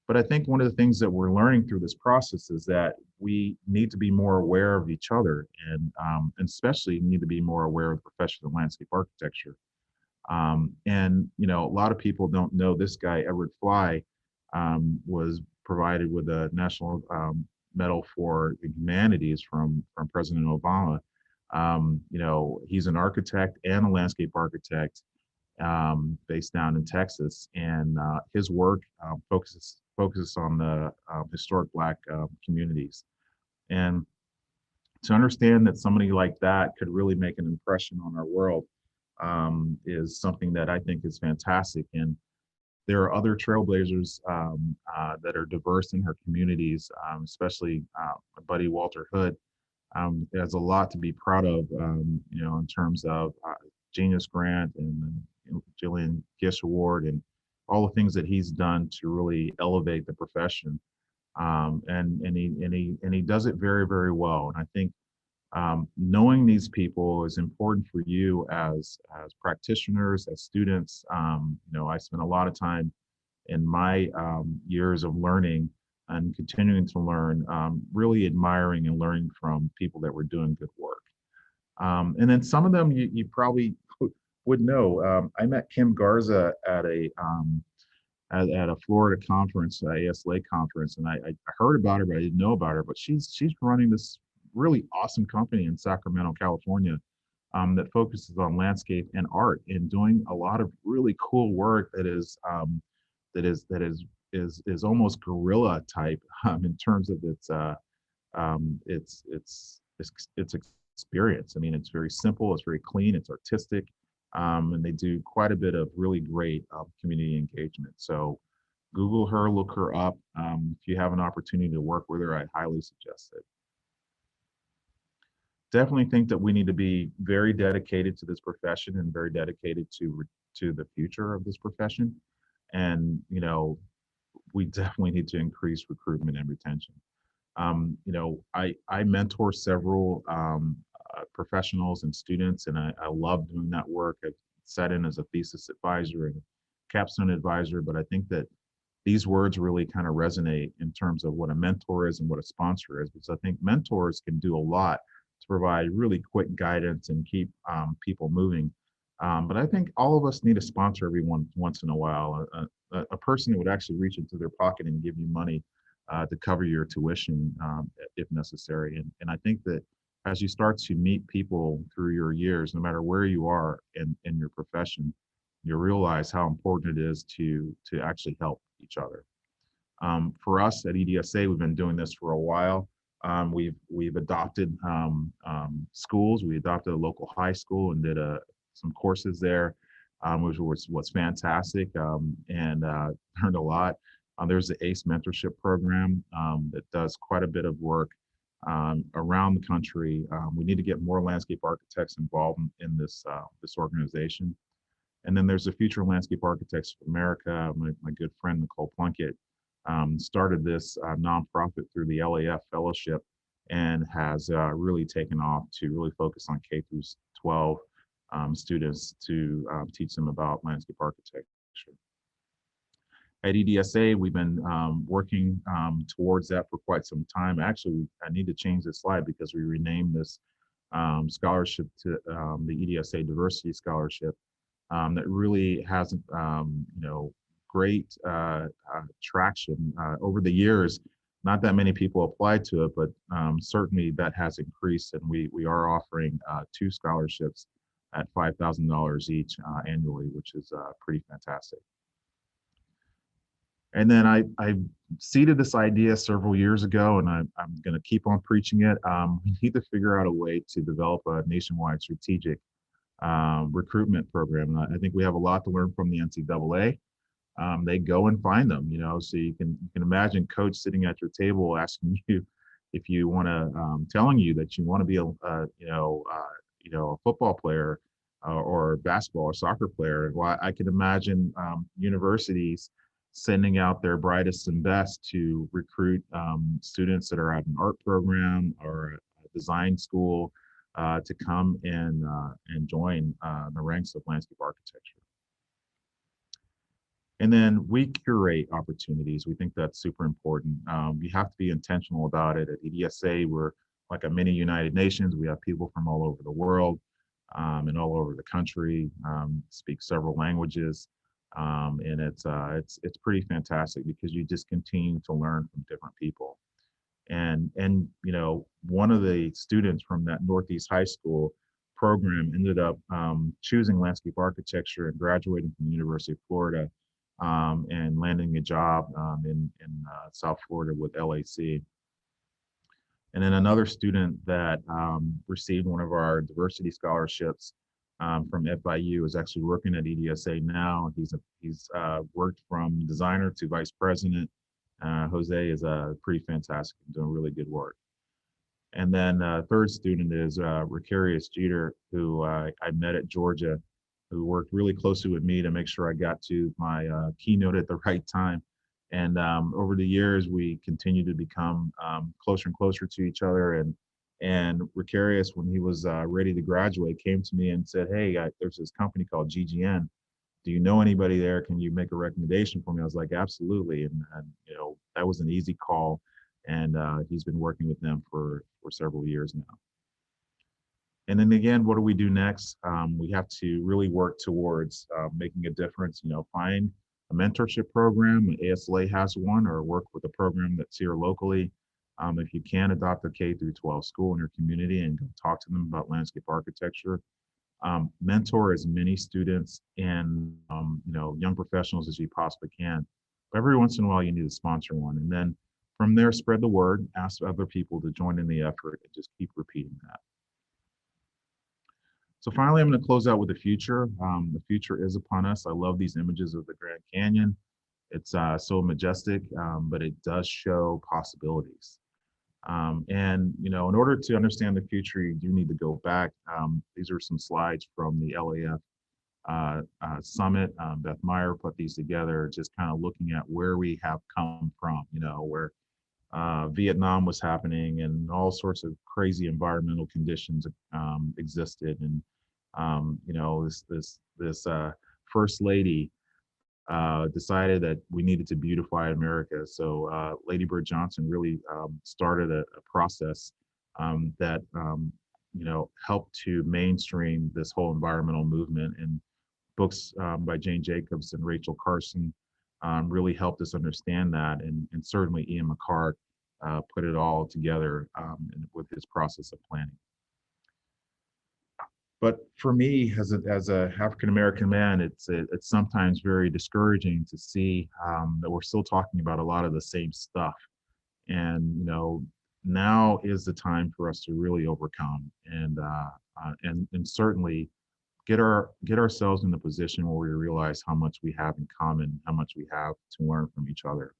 But I think one of the things that we're learning through this process is that we need to be more aware of each other, and especially need to be more aware of the profession of landscape architecture. And you know, a lot of people don't know this guy, Edward Fly, was provided with a National Medal for the Humanities from President Obama. You know, he's an architect and a landscape architect based down in Texas, and his work focuses on the historic Black communities. And to understand that somebody like that could really make an impression on our world is something that I think is fantastic. And there are other trailblazers that are diverse in her communities, especially my buddy Walter Hood has a lot to be proud of, you know, in terms of Genius Grant and Jillian Gish Award and all the things that he's done to really elevate the profession. And he does it very, very well. And I think knowing these people is important for you as practitioners, as students. You know, I spent a lot of time in my years of learning and continuing to learn, really admiring and learning from people that were doing good work. And then some of them you probably would know. I met Kim Garza at a Florida conference, ASLA conference, and I heard about her, but I didn't know about her. But she's running this really awesome company in Sacramento, California, that focuses on landscape and art, and doing a lot of really cool work that is almost guerrilla type in terms of its experience. I mean, it's very simple, it's very clean, it's artistic, and they do quite a bit of really great community engagement. So Google her, look her up. If you have an opportunity to work with her, I highly suggest it. Definitely think that we need to be very dedicated to this profession and very dedicated to the future of this profession. And, you know, we definitely need to increase recruitment and retention. You know, I mentor several professionals and students, and I love doing that work. I've sat in as a thesis advisor and a capstone advisor, but I think that these words really kind of resonate in terms of what a mentor is and what a sponsor is, because I think mentors can do a lot to provide really quick guidance and keep people moving. But I think all of us need a sponsor every once in a while, a person that would actually reach into their pocket and give you money to cover your tuition if necessary. And I think that as you start to meet people through your years, no matter where you are in your profession, you realize how important it is to actually help each other. For us at EDSA, we've been doing this for a while. We've adopted schools. We adopted a local high school and did some courses there, which was fantastic, and learned a lot. There's the ACE mentorship program that does quite a bit of work around the country. We need to get more landscape architects involved in this this organization. And then there's the Future Landscape Architects of America. My good friend Nicole Plunkett started this nonprofit through the LAF Fellowship and has really taken off to really focus on K through 12 students to teach them about landscape architecture. At EDSA, we've been working towards that for quite some time. Actually, I need to change this slide because we renamed this scholarship to the EDSA Diversity Scholarship. That really has, great traction over the years. Not that many people applied to it, but certainly that has increased, and we are offering 2 scholarships at $5,000 each annually, which is pretty fantastic. And then I seeded this idea several years ago, and I'm going to keep on preaching it. We need to figure out a way to develop a nationwide strategic recruitment program. And I think we have a lot to learn from the NCAA. They go and find them, so you can imagine coach sitting at your table asking you if you want to, telling you that you want to be a football player or basketball or soccer player. Well, I can imagine universities sending out their brightest and best to recruit students that are at an art program or a design school to come and join the ranks of landscape architecture. And then we curate opportunities. We think that's super important. You have to be intentional about it. At EDSA, we're like a mini United Nations. We have people from all over the world and all over the country, speak several languages. And it's pretty fantastic because you just continue to learn from different people. And one of the students from that Northeast High School program ended up choosing landscape architecture and graduating from the University of Florida and landing a job in South Florida with LAC. And then another student that received one of our diversity scholarships from FIU is actually working at EDSA now. He's worked from designer to vice president. Jose is pretty fantastic, doing really good work. And then third student is Ricarius Jeter, who I met at Georgia, who worked really closely with me to make sure I got to my keynote at the right time. And over the years, we continue to become closer and closer to each other. And Ricarius, when he was ready to graduate, came to me and said, "Hey, there's this company called GGN. Do you know anybody there? Can you make a recommendation for me?" I was like, "Absolutely." And that was an easy call. And he's been working with them for several years now. And then again, what do we do next? We have to really work towards making a difference, find a mentorship program. ASLA has one, or work with a program that's here locally. If you can, adopt a K through 12 school in your community and go talk to them about landscape architecture. Mentor as many students and young professionals as you possibly can. But every once in a while, you need to sponsor one. And then from there, spread the word, ask other people to join in the effort, and just keep repeating that. So finally, I'm going to close out with the future. The future is upon us. I love these images of the Grand Canyon. It's so majestic, but it does show possibilities. And in order to understand the future, you do need to go back. These are some slides from the LAF summit. Beth Meyer put these together, just kind of looking at where we have come from, where Vietnam was happening and all sorts of crazy environmental conditions existed. And this first lady decided that we needed to beautify America. So Lady Bird Johnson really started a process that helped to mainstream this whole environmental movement. And books by Jane Jacobs and Rachel Carson really helped us understand that. And certainly Ian McCart put it all together with his process of planning. But for me, as a African-American man, it's sometimes very discouraging to see that we're still talking about a lot of the same stuff. And now is the time for us to really overcome and certainly get ourselves in the position where we realize how much we have in common, how much we have to learn from each other.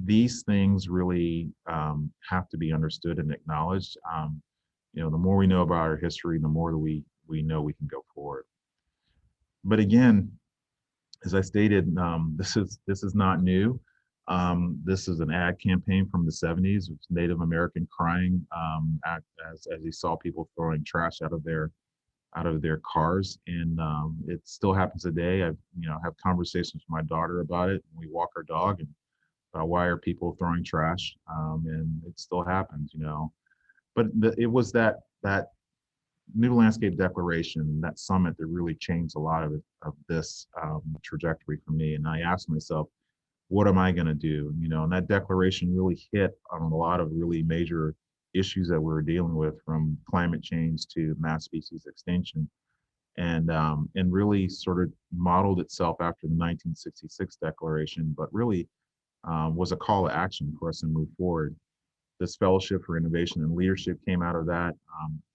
These things really have to be understood and acknowledged. The more we know about our history, the more that we know we can go forward. But again, as I stated, this is not new. This is an ad campaign from the 70s. It was Native American crying as he saw people throwing trash out of their cars, and it still happens today. I have conversations with my daughter about it. We walk our dog, and why are people throwing trash? And it still happens, But it was that New Landscape Declaration, that summit, that really changed a lot of this trajectory for me. And I asked myself, what am I going to do? And that declaration really hit on a lot of really major issues that we were dealing with, from climate change to mass species extinction, and really sort of modeled itself after the 1966 declaration, but really was a call to action for us to move forward. This Fellowship for Innovation and Leadership came out of that.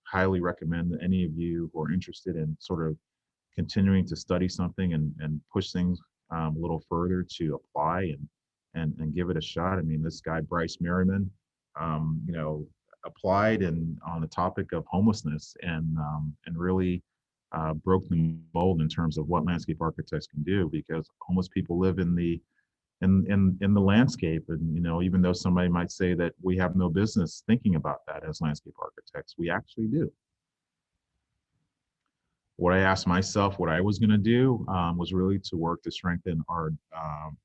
Highly recommend that any of you who are interested in sort of continuing to study something and push things a little further, to apply and give it a shot. I mean, this guy Bryce Merriman, applied on the topic of homelessness, and really broke the mold in terms of what landscape architects can do, because homeless people live in the landscape. And even though somebody might say that we have no business thinking about that as landscape architects, we actually do. What I asked myself what I was going to do was really to work to strengthen our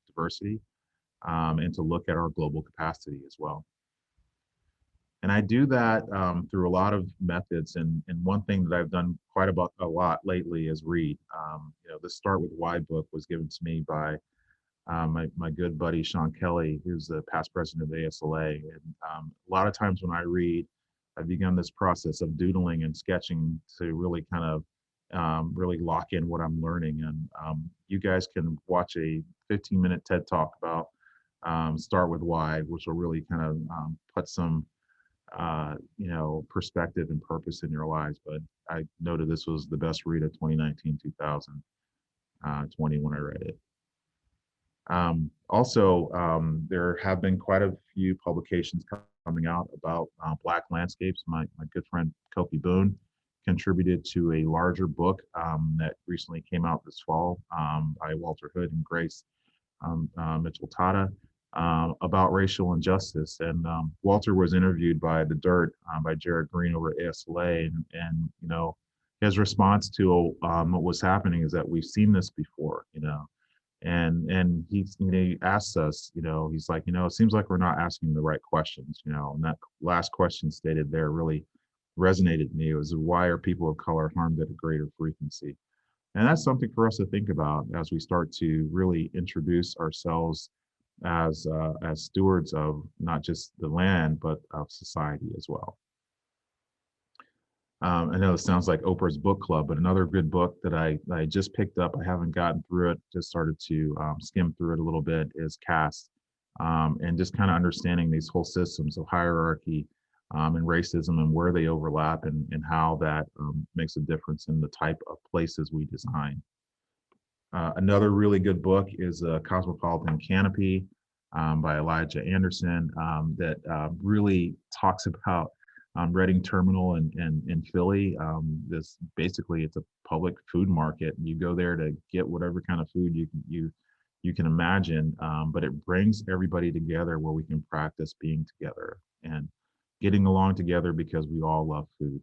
diversity, and to look at our global capacity as well. And I do that through a lot of methods. And one thing that I've done quite a lot lately is read. The Start With Why book was given to me by my good buddy Sean Kelly, who's the past president of the ASLA. And a lot of times when I read, I've begun this process of doodling and sketching to really kind of really lock in what I'm learning. And you guys can watch a 15-minute TED Talk about Start With Why, which will really kind of put some perspective and purpose in your lives. But I noted this was the best read of 2019-2020 when I read it. Also, there have been quite a few publications coming out about Black landscapes. My good friend Kofi Boone contributed to a larger book that recently came out this fall by Walter Hood and Grace Mitchell Tata about racial injustice. And Walter was interviewed by The Dirt by Jared Green over at ASLA, and his response to what was happening is that we've seen this before, and he asks us, he's like, it seems like we're not asking the right questions, and that last question stated there really resonated with me. It was, why are people of color harmed at a greater frequency? And that's something for us to think about as we start to really introduce ourselves as stewards of not just the land, but of society as well. I know it sounds like Oprah's book club, but another good book that I just picked up, I haven't gotten through it, just started to skim through it a little bit, is Caste, and just kind of understanding these whole systems of hierarchy and racism, and where they overlap, and how that makes a difference in the type of places we design. Another really good book is Cosmopolitan Canopy by Elijah Anderson, that really talks about Reading Terminal in Philly. This basically, it's a public food market. You go there to get whatever kind of food you can imagine, but it brings everybody together where we can practice being together and getting along together because we all love food.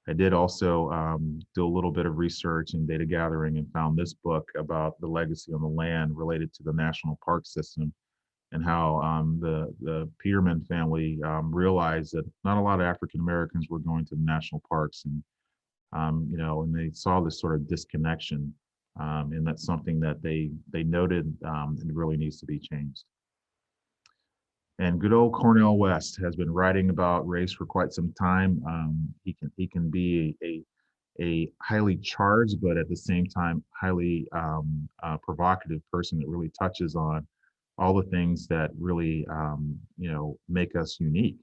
I did also do a little bit of research and data gathering, and found this book about the legacy on the land related to the national park system, and how the Peterman family realized that not a lot of African Americans were going to the national parks, and and they saw this sort of disconnection, and that's something that they noted it really needs to be changed. And good old Cornel West has been writing about race for quite some time. He can be a highly charged, but at the same time highly provocative person that really touches on all the things that really make us unique.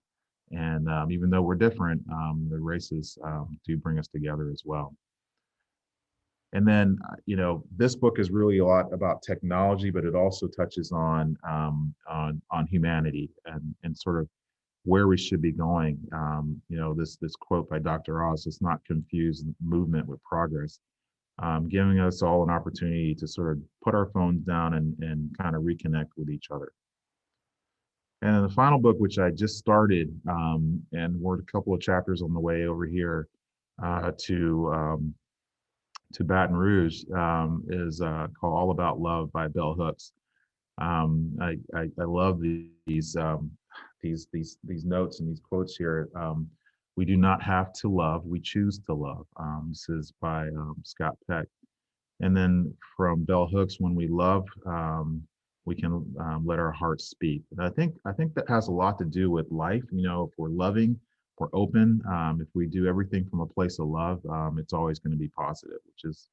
And even though we're different, the races do bring us together as well. And then, this book is really a lot about technology, but it also touches on humanity and sort of where we should be going. This quote by Dr. Oz: "Let's not confuse movement with progress," giving us all an opportunity to sort of put our phones down and kind of reconnect with each other. And then the final book, which I just started, and we're a couple of chapters on the way over here to Baton Rouge, is called All About Love by Bell Hooks. I love these notes and these quotes here. We do not have to love, we choose to love. This is by Scott Peck. And then from Bell Hooks, when we love, we can let our hearts speak. And I think that has a lot to do with life. If we're loving, if we're open, if we do everything from a place of love, it's always going to be positive, which is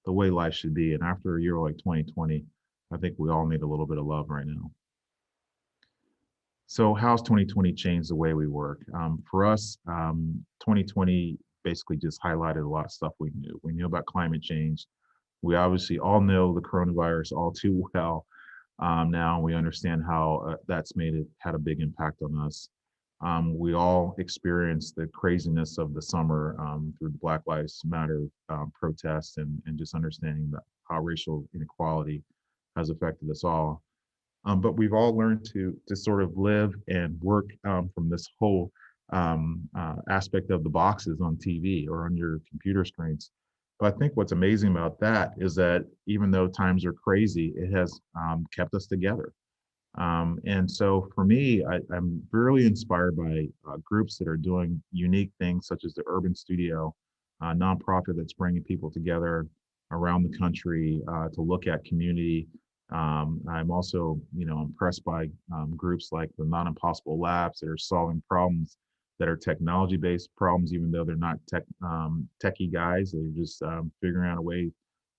the way life should be. And after a year like 2020, I think we all need a little bit of love right now. So how's 2020 changed the way we work? For us, 2020 basically just highlighted a lot of stuff we knew. We knew about climate change. We obviously all know the coronavirus all too well. Now we understand how that's had a big impact on us. We all experienced the craziness of the summer through the Black Lives Matter protests and just understanding how racial inequality has affected us all. But we've all learned to sort of live and work from this whole aspect of the boxes on TV or on your computer screens. But I think what's amazing about that is that even though times are crazy, it has kept us together. And so for me, I'm really inspired by groups that are doing unique things, such as the Urban Studio, a nonprofit that's bringing people together around the country to look at community. I'm also, impressed by groups like the Non Impossible Labs that are solving problems that are technology-based problems, even though they're not techie guys. They're just figuring out a way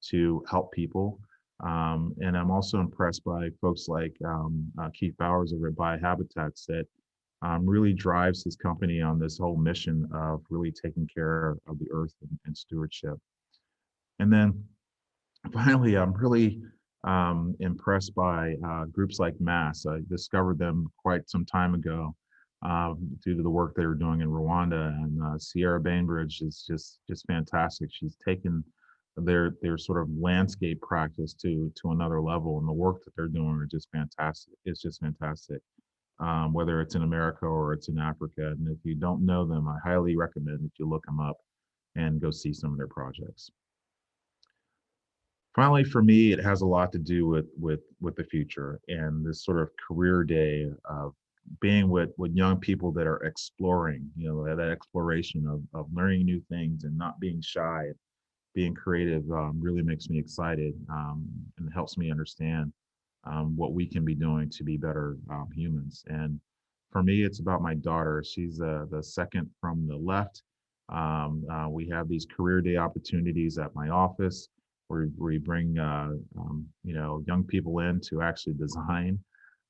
to help people. And I'm also impressed by folks like Keith Bowers over at Biohabitats that really drives his company on this whole mission of really taking care of the earth and stewardship. And then finally, I'm really impressed by groups like MASS. I discovered them quite some time ago due to the work they were doing in Rwanda. And Sierra Bainbridge is just fantastic. She's taken their sort of landscape practice to another level, and the work that they're doing are just fantastic. It's just fantastic, whether it's in America or it's in Africa. And if you don't know them, I highly recommend that you look them up and go see some of their projects. Finally, for me, it has a lot to do with the future and this sort of career day of being with young people that are exploring, that exploration of learning new things and not being shy. Being creative really makes me excited and helps me understand what we can be doing to be better humans. And for me, it's about my daughter. She's the second from the left. We have these career day opportunities at my office where we bring young people in to actually design.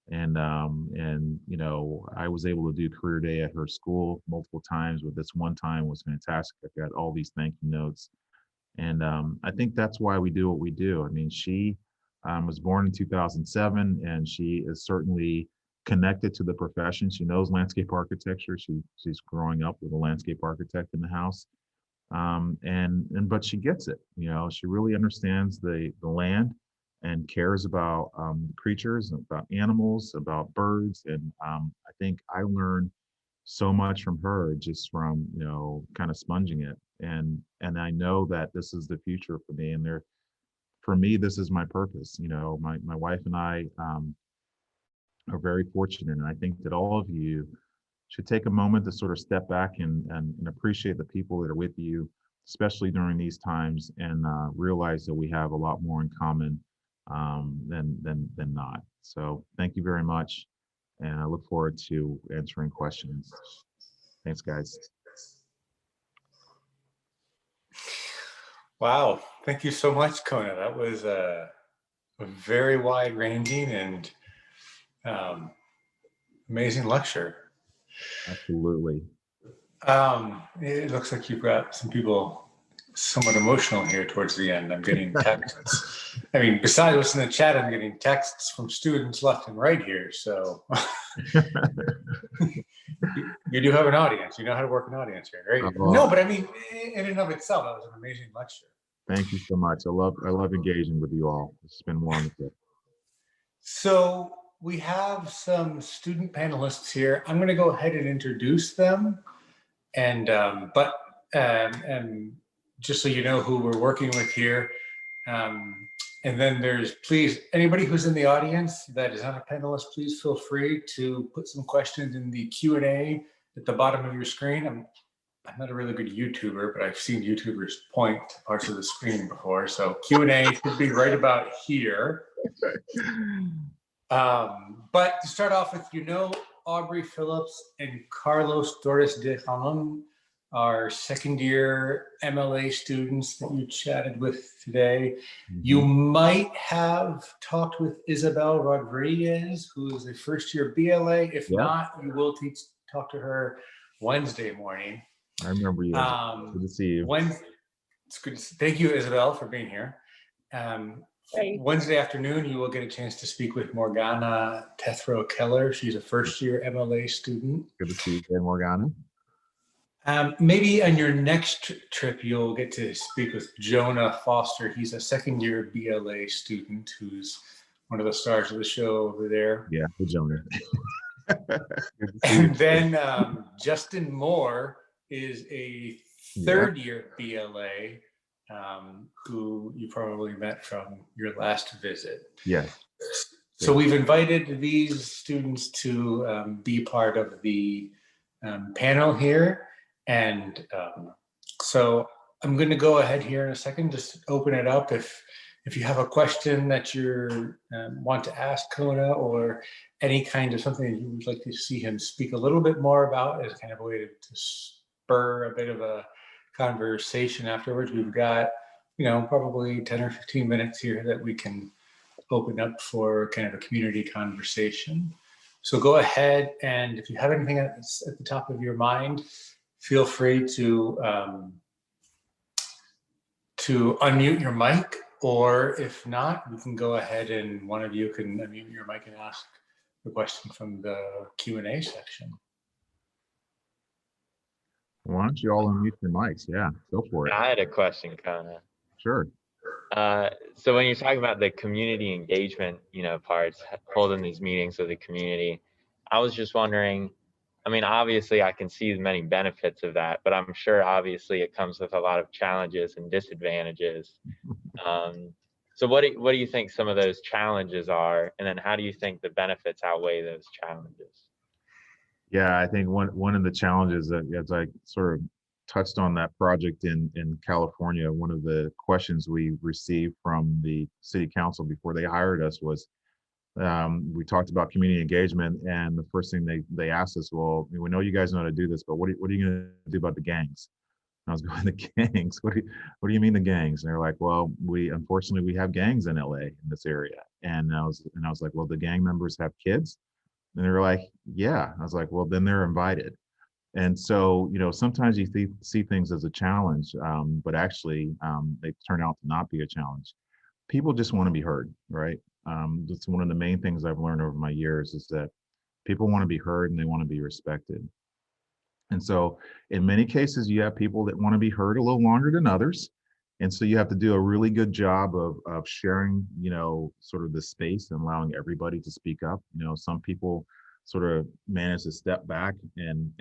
And I was able to do career day at her school multiple times, but this one time was fantastic. I got all these thank you notes. And I think that's why we do what we do. I mean, she was born in 2007, and she is certainly connected to the profession. She knows landscape architecture. She's growing up with a landscape architect in the house. But she gets it. She really understands the land and cares about creatures, about animals, about birds. And I think I learned so much from her just from kind of sponging it. And I know that this is the future for me. And for me, this is my purpose. My wife and I are very fortunate, and I think that all of you should take a moment to sort of step back and appreciate the people that are with you, especially during these times, and realize that we have a lot more in common than not. So thank you very much, and I look forward to answering questions. Thanks, guys. Wow, thank you so much, Kona. That was a very wide-ranging and amazing lecture. Absolutely. It looks like you've got some people somewhat emotional here towards the end. I'm getting texts. I mean, besides what's in the chat, I'm getting texts from students left and right here. So you do have an audience. You know how to work an audience here, right? No, but I mean, in and of itself, that was an amazing lecture. Thank you so much. I love engaging with you all. It's been wonderful. So we have some student panelists here. I'm going to go ahead and introduce them, and just so you know who we're working with here. And then there's, please, anybody who's in the audience that is not a panelist, please feel free to put some questions in the Q&A at the bottom of your screen. I'm not a really good YouTuber, but I've seen YouTubers point to parts of the screen before. So Q&A should be right about here. But to start off with, Aubrey Phillips and Carlos Torres de Jamon are second-year MLA students that you chatted with today. Mm-hmm. You might have talked with Isabel Rodriguez, who is a first-year BLA. If not, you will talk to her Wednesday morning. I remember you. Good to see you. It's good to see, thank you, Isabel, for being here. Wednesday afternoon, you will get a chance to speak with Morgana Tethrow Keller. She's a first-year MLA student. Good to see you again, Morgana. Maybe on your next trip, you'll get to speak with Jonah Foster. He's a second-year BLA student who's one of the stars of the show over there. Yeah, Jonah. And then Justin Moore is a third-year BLA who you probably met from your last visit. Yeah. So we've invited these students to be part of the panel here. And so I'm going to go ahead here in a second, just open it up. If you have a question that you want to ask Kona, or any kind of something that you would like to see him speak a little bit more about as kind of a way to spur a bit of a conversation afterwards, we've got, probably 10 or 15 minutes here that we can open up for kind of a community conversation. So go ahead, and if you have anything at the top of your mind, feel free to unmute your mic, or if not, we can go ahead and one of you can unmute your mic and ask the question from the Q&A section. Why don't you all unmute your mics? Yeah, go for it. I had a question, Kona. Sure. So when you're talking about the community engagement, parts, holding these meetings with the community, I was just wondering, obviously I can see many benefits of that, but I'm sure obviously it comes with a lot of challenges and disadvantages. So what do you think some of those challenges are? And then how do you think the benefits outweigh those challenges? Yeah, I think one of the challenges that, as I sort of touched on that project in California, one of the questions we received from the city council before they hired us was, we talked about community engagement, and the first thing they asked us, well, we know you guys know how to do this, but what are you going to do about the gangs? And I was going, the gangs? What do you mean the gangs? And they're like, well, unfortunately we have gangs in LA in this area. And I was like, well, the gang members have kids? And they were like, yeah. I was like, well, then they're invited. And so, sometimes you see things as a challenge, but actually they turn out to not be a challenge. People just want to be heard, right? That's one of the main things I've learned over my years, is that people want to be heard and they want to be respected. And so in many cases, you have people that want to be heard a little longer than others. And so you have to do a really good job of sharing, sort of the space and allowing everybody to speak up. Some people sort of manage to step back and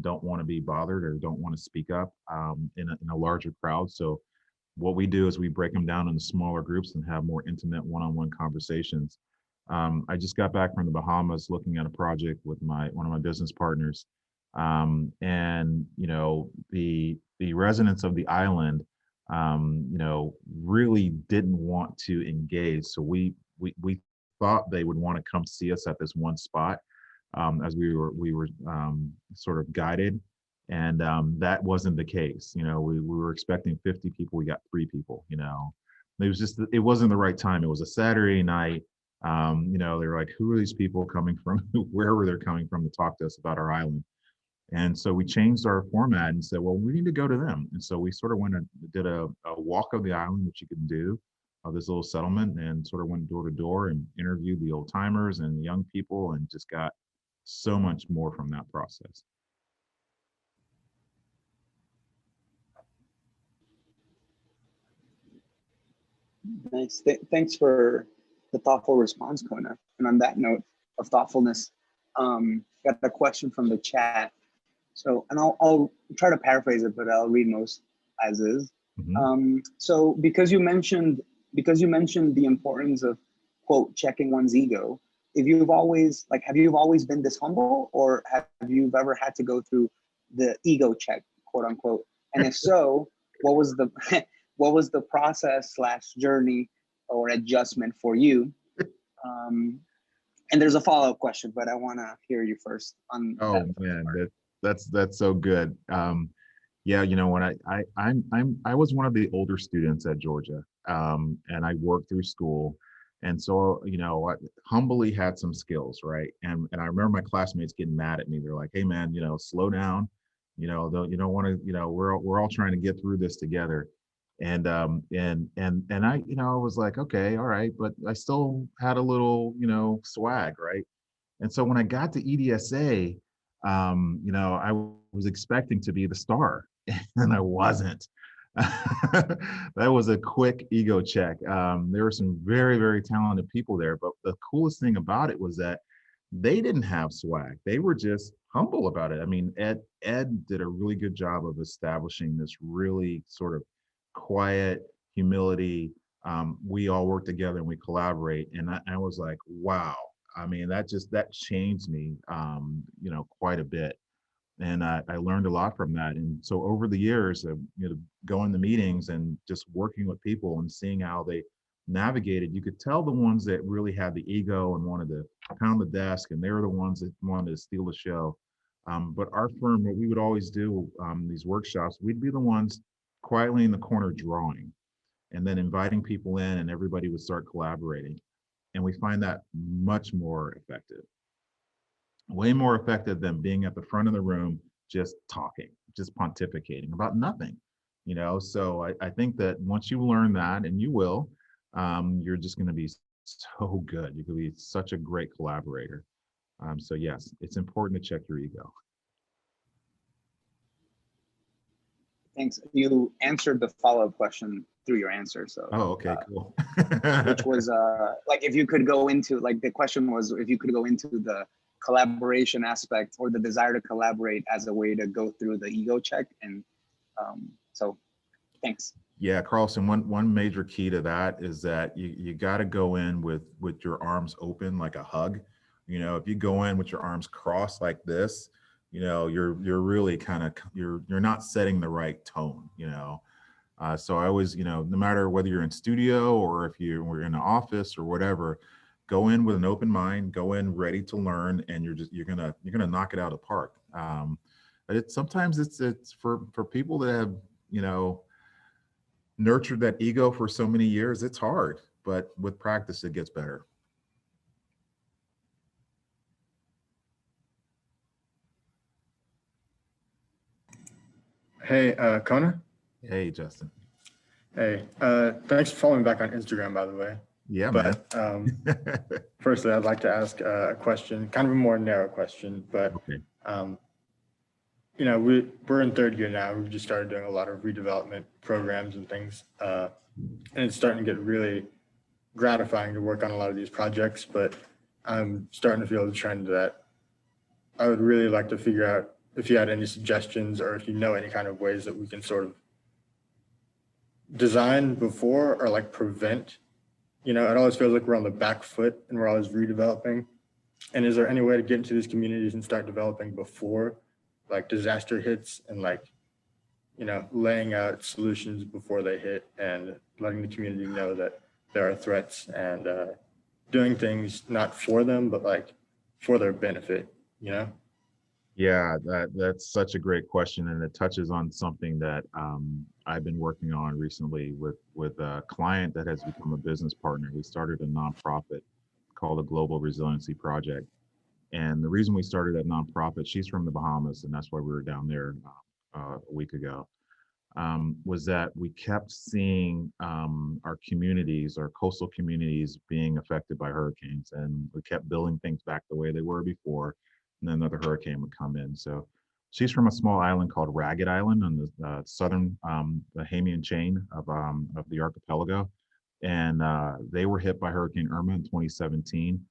don't want to be bothered or don't want to speak up in a larger crowd. So what we do is we break them down into smaller groups and have more intimate one-on-one conversations. I just got back from the Bahamas looking at a project with one of my business partners. And the residents of the island, really didn't want to engage. So we thought they would want to come see us at this one spot, as we were sort of guided. And that wasn't the case. We were expecting 50 people. We got 3 people. It wasn't the right time. It was a Saturday night. They were like, who are these people coming from? Where were they coming from to talk to us about our island? And so we changed our format and said, well, we need to go to them. And so we sort of went and did a walk of the island, which you can do, of this little settlement, and sort of went door to door and interviewed the old timers and the young people, and just got so much more from that process. Nice. Thanks for the thoughtful response, Kona. And on that note of thoughtfulness, got a question from the chat. So, and I'll try to paraphrase it, but I'll read most as is. So because you mentioned the importance of, quote, checking one's ego, have you always been this humble, or have you ever had to go through the ego check, quote unquote? And if so, what was the process / journey or adjustment for you? And there's a follow-up question, but I want to hear you first on. Oh man, that's so good. Yeah, you know, when I was one of the older students at Georgia, and I worked through school, and so, you know, I humbly had some skills, right? And I remember my classmates getting mad at me. They're like, "Hey man, you know, slow down. You know, you don't want to. You know, we're all trying to get through this together." And I, you know, I was like, okay, all right, but I still had a little, you know, swag, right? And so when I got to EDSA, you know, I was expecting to be the star, and I wasn't. That was a quick ego check. There were some very, very talented people there, but the coolest thing about it was that they didn't have swag. They were just humble about it. I mean, Ed did a really good job of establishing this really sort of quiet humility. We all work together and we collaborate. And I was like, wow. I mean, that changed me, you know, quite a bit. And I learned a lot from that. And so over the years of, you know, going to meetings and just working with people and seeing how they navigated, you could tell the ones that really had the ego and wanted to pound the desk, and they were the ones that wanted to steal the show. But our firm, what we would always do, these workshops, we'd be the ones quietly in the corner drawing, and then inviting people in, and everybody would start collaborating. And we find that much more effective, way more effective than being at the front of the room, just talking, just pontificating about nothing, you know? So I think that once you learn that, and you will, you're just going to be so good. You can be such a great collaborator. So yes, it's important to check your ego. Thanks. You answered the follow-up question through your answer. So. Oh, okay, cool. Which was like, if you could go into, like, the question was if you could go into the collaboration aspect or the desire to collaborate as a way to go through the ego check. And so thanks. Yeah, Carlson, one major key to that is that you got to go in with your arms open, like a hug. You know, if you go in with your arms crossed like this, you know, you're really kind of, you're not setting the right tone, you know. So I always, you know, no matter whether you're in studio or if we're in an office or whatever, go in with an open mind, go in ready to learn, and you're gonna knock it out of the park. But sometimes it's for people that have, you know, nurtured that ego for so many years, it's hard, but with practice it gets better. Hey, Kona. Hey, Justin. Hey, thanks for following back on Instagram, by the way. Yeah, but, man. Firstly, I'd like to ask a question, kind of a more narrow question, but, okay. You know, we're in third year now. We've just started doing a lot of redevelopment programs and things, and it's starting to get really gratifying to work on a lot of these projects, but I'm starting to feel the trend that I would really like to figure out if you had any suggestions or if you know any kind of ways that we can sort of design before or like prevent. You know, it always feels like we're on the back foot and we're always redeveloping. And is there any way to get into these communities and start developing before like disaster hits, and like, you know, laying out solutions before they hit and letting the community know that there are threats, and doing things not for them, but like for their benefit, you know? Yeah, that's such a great question, and it touches on something that I've been working on recently with a client that has become a business partner. We started a nonprofit called the Global Resiliency Project, And the reason we started that nonprofit, she's from the Bahamas, and that's why we were down there a week ago, was that we kept seeing our communities, our coastal communities being affected by hurricanes, and we kept building things back the way they were before, and then another hurricane would come in. So she's from a small island called Ragged Island on the southern Bahamian chain of the archipelago, and they were hit by Hurricane Irma in 2017.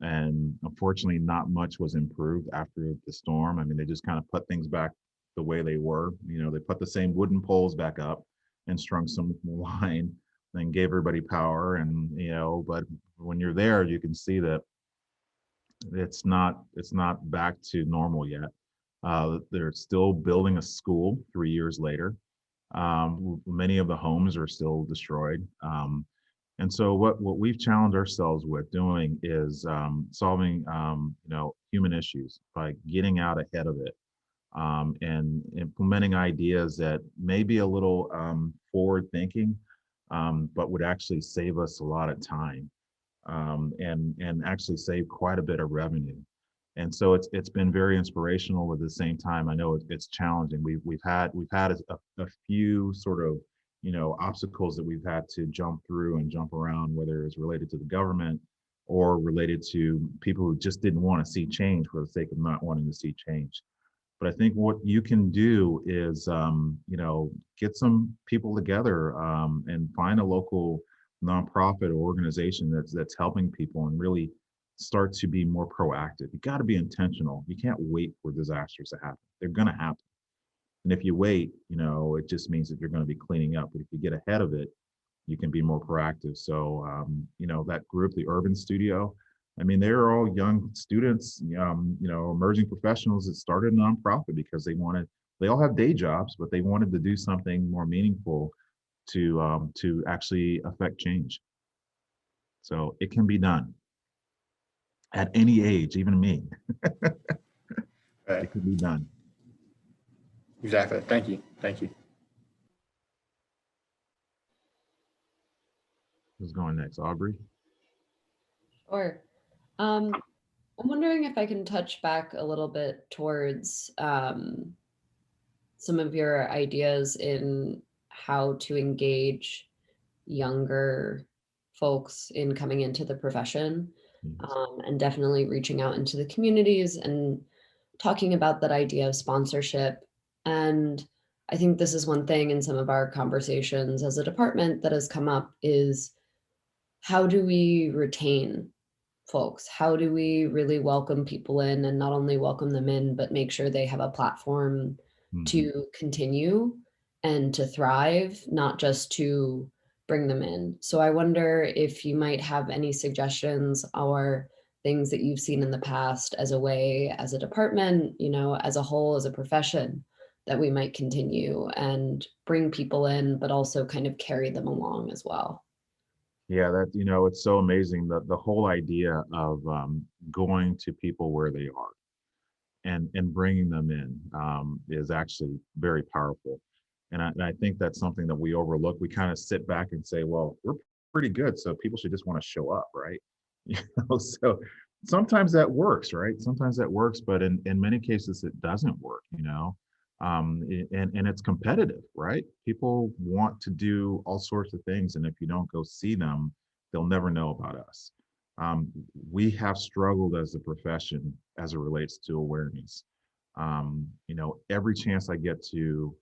And unfortunately, not much was improved after the storm. I mean, they just kind of put things back the way they were. You know, they put the same wooden poles back up and strung some line and gave everybody power. And, you know, but when you're there, you can see that it's not back to normal yet. They're still building a school 3 years later. Many of the homes are still destroyed. And so what we've challenged ourselves with doing is solving you know, human issues by getting out ahead of it, and implementing ideas that may be a little forward thinking, but would actually save us a lot of time, and actually save quite a bit of revenue. And so it's been very inspirational. At the same time, I know it's challenging. We've had a few sort of, you know, obstacles that we've had to jump through and jump around, whether it's related to the government or related to people who just didn't want to see change for the sake of not wanting to see change. But I think what you can do is, you know, get some people together and find a local nonprofit or organization that's helping people and really start to be more proactive. You got to be intentional. You can't wait for disasters to happen. They're going to happen. And if you wait, you know, it just means that you're going to be cleaning up. But if you get ahead of it, you can be more proactive. So, you know, that group, the Urban Studio, I mean, they're all young students, you know, emerging professionals that started a nonprofit because they all have day jobs, but they wanted to do something more meaningful to actually affect change. So it can be done at any age, even me. Right. It can be done. Exactly. Thank you. Thank you. Who's going next? Aubrey? Sure. I'm wondering if I can touch back a little bit towards some of your ideas in how to engage younger folks in coming into the profession, and definitely reaching out into the communities and talking about that idea of sponsorship. And I think this is one thing in some of our conversations as a department that has come up is, how do we retain folks? How do we really welcome people in, and not only welcome them in, but make sure they have a platform to continue and to thrive, not just to bring them in. So I wonder if you might have any suggestions or things that you've seen in the past as a way, as a department, you know, as a whole, as a profession, that we might continue and bring people in, but also kind of carry them along as well. Yeah, that, you know, it's so amazing that the whole idea of going to people where they are and bringing them in is actually very powerful. And I think that's something that we overlook. We kind of sit back and say, well, we're pretty good, so people should just want to show up, right? You know, so sometimes that works, right? Sometimes that works, but in many cases it doesn't work, you know. And it's competitive, right? People want to do all sorts of things, and if you don't go see them, they'll never know about us. We have struggled as a profession as it relates to awareness. You know, every chance I get to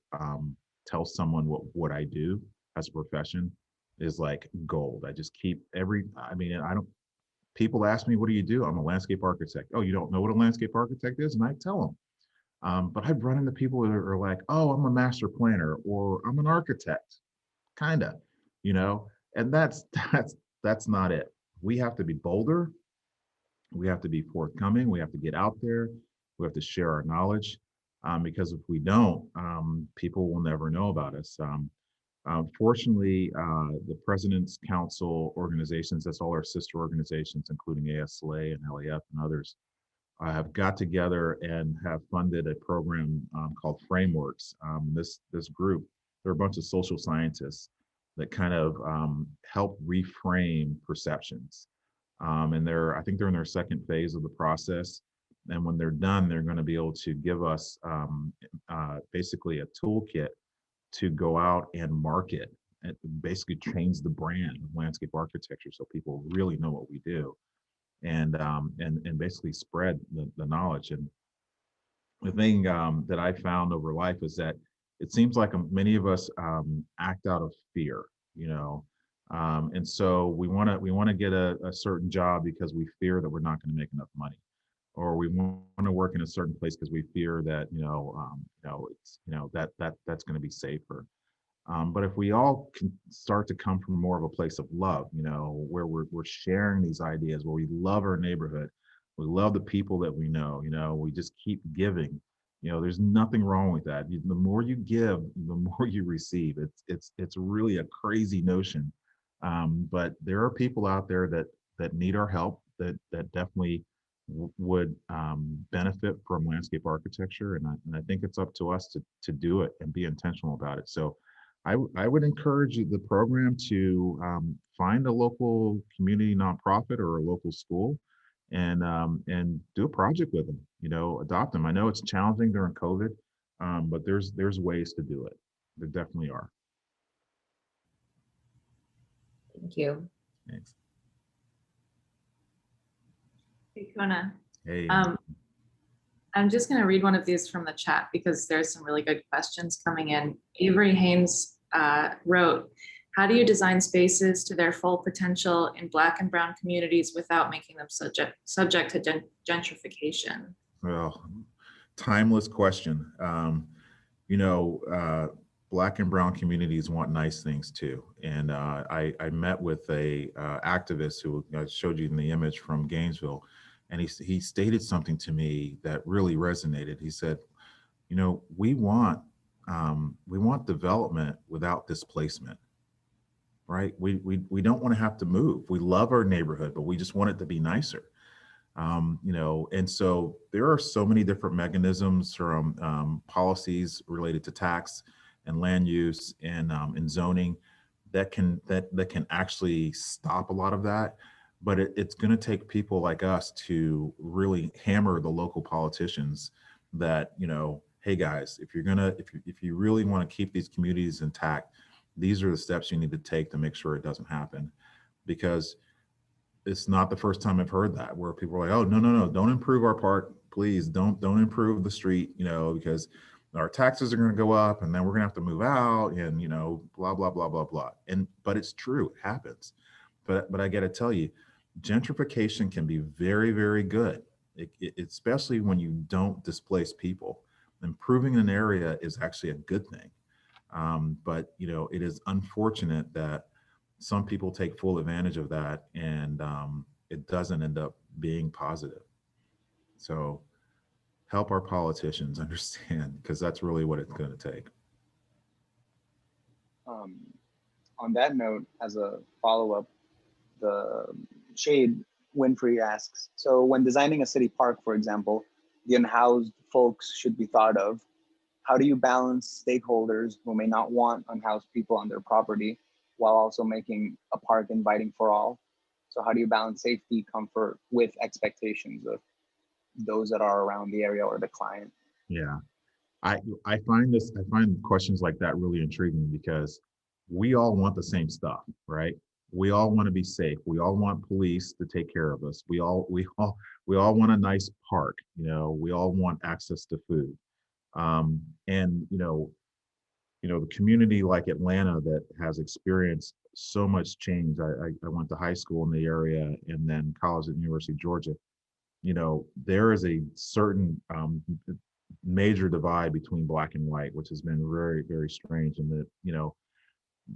tell someone what I do as a profession is like gold. I just keep people ask me, what do you do? I'm a landscape architect. Oh, you don't know what a landscape architect is? And I tell them. But I've run into people that are like, oh, I'm a master planner, or I'm an architect, kind of, you know, and that's not it. We have to be bolder. We have to be forthcoming. We have to get out there. We have to share our knowledge, because if we don't, people will never know about us. Fortunately, the President's Council organizations, that's all our sister organizations, including ASLA and LAF and others, have got together and have funded a program called Frameworks. This group, they're a bunch of social scientists that kind of help reframe perceptions. And I think they're in their second phase of the process. And when they're done, they're going to be able to give us basically a toolkit to go out and market. It basically change the brand of landscape architecture so people really know what we do, and basically spread the knowledge. And the thing that I found over life is that it seems like many of us act out of fear, you know, and so we want to get a certain job because we fear that we're not going to make enough money, or we want to work in a certain place because we fear that it's that's going to be safer. But if we all can start to come from more of a place of love, you know, where we're sharing these ideas, where we love our neighborhood, we love the people that we know, you know, we just keep giving. You know, there's nothing wrong with that. The more you give, the more you receive. It's really a crazy notion, but there are people out there that need our help, that definitely would benefit from landscape architecture, and I think it's up to us to do it and be intentional about it. So I would encourage the program to find a local community nonprofit or a local school, and do a project with them. You know, adopt them. I know it's challenging during COVID, but there's ways to do it. There definitely are. Thank you. Thanks. Hey, Kona. Hey. I'm just going to read one of these from the chat because there's some really good questions coming in. Avery Haynes wrote, how do you design spaces to their full potential in Black and Brown communities without making them subject to gentrification? Well, timeless question. You know, Black and Brown communities want nice things too. And I met with a activist who I showed you in the image from Gainesville, and he stated something to me that really resonated. He said, you know, we want development without displacement, right? We don't want to have to move. We love our neighborhood, but we just want it to be nicer. You know, and so there are so many different mechanisms from policies related to tax and land use and zoning that can actually stop a lot of that. But it's going to take people like us to really hammer the local politicians that, you know, hey guys, if you really want to keep these communities intact, these are the steps you need to take to make sure it doesn't happen. Because it's not the first time I've heard that, where people are like, oh, no, don't improve our park, please, don't improve the street, you know, because our taxes are going to go up and then we're going to have to move out and, you know, blah, blah, blah, blah, blah. But it's true, it happens. But I got to tell you, gentrification can be very, very good, especially when you don't displace people. Improving an area is actually a good thing. But, you know, it is unfortunate that some people take full advantage of that, and it doesn't end up being positive. So help our politicians understand, because that's really what it's going to take. On that note, as a follow-up, the Shade Winfrey asks, so when designing a city park, for example, the unhoused folks should be thought of. How do you balance stakeholders who may not want unhoused people on their property while also making a park inviting for all? So how do you balance safety, comfort with expectations of those that are around the area or the client? Yeah, I find questions like that really intriguing, because we all want the same stuff, right? We all want to be safe. We all want police to take care of us. We all want a nice park. You know, we all want access to food. And you know, the community like Atlanta that has experienced so much change. I went to high school in the area and then college at the University of Georgia. You know, there is a certain major divide between Black and white, which has been very, very strange. And you know,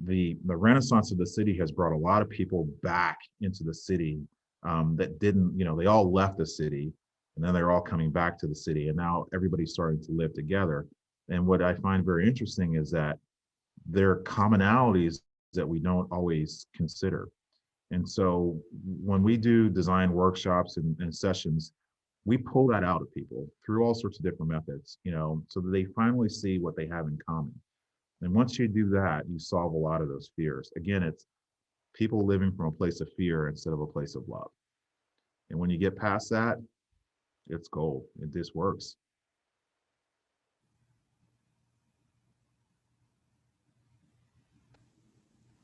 the renaissance of the city has brought a lot of people back into the city that didn't, you know, they all left the city, and then they're all coming back to the city, and now everybody's starting to live together. And what I find very interesting is that there are commonalities that we don't always consider. And so when we do design workshops and sessions, we pull that out of people through all sorts of different methods, you know, so that they finally see what they have in common. And once you do that, you solve a lot of those fears. Again, it's people living from a place of fear instead of a place of love. And when you get past that, It's gold. This works.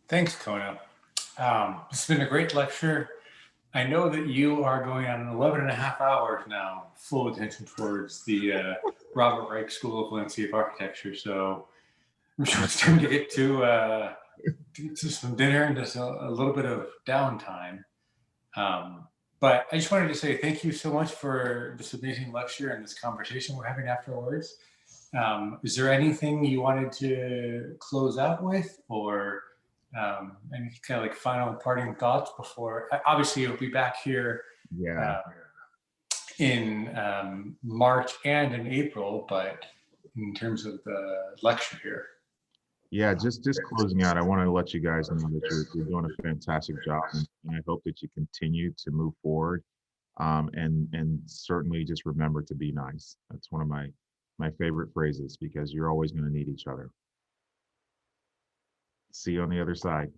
Thanks, Kona. It's been a great lecture. I know that you are going on 11 and a half hours now, full attention towards the Robert Reich School of Landscape Architecture. So I'm sure it's time to get to some dinner and just a little bit of downtime. But I just wanted to say thank you so much for this amazing lecture and this conversation we're having afterwards. Is there anything you wanted to close out with, or any kind of like final parting thoughts before? Obviously, you'll be back here in March and in April, but in terms of the lecture here. Yeah, just closing out, I want to let you guys know that you're doing a fantastic job, and I hope that you continue to move forward. And certainly just remember to be nice. That's one of my favorite phrases, because you're always going to need each other. See you on the other side.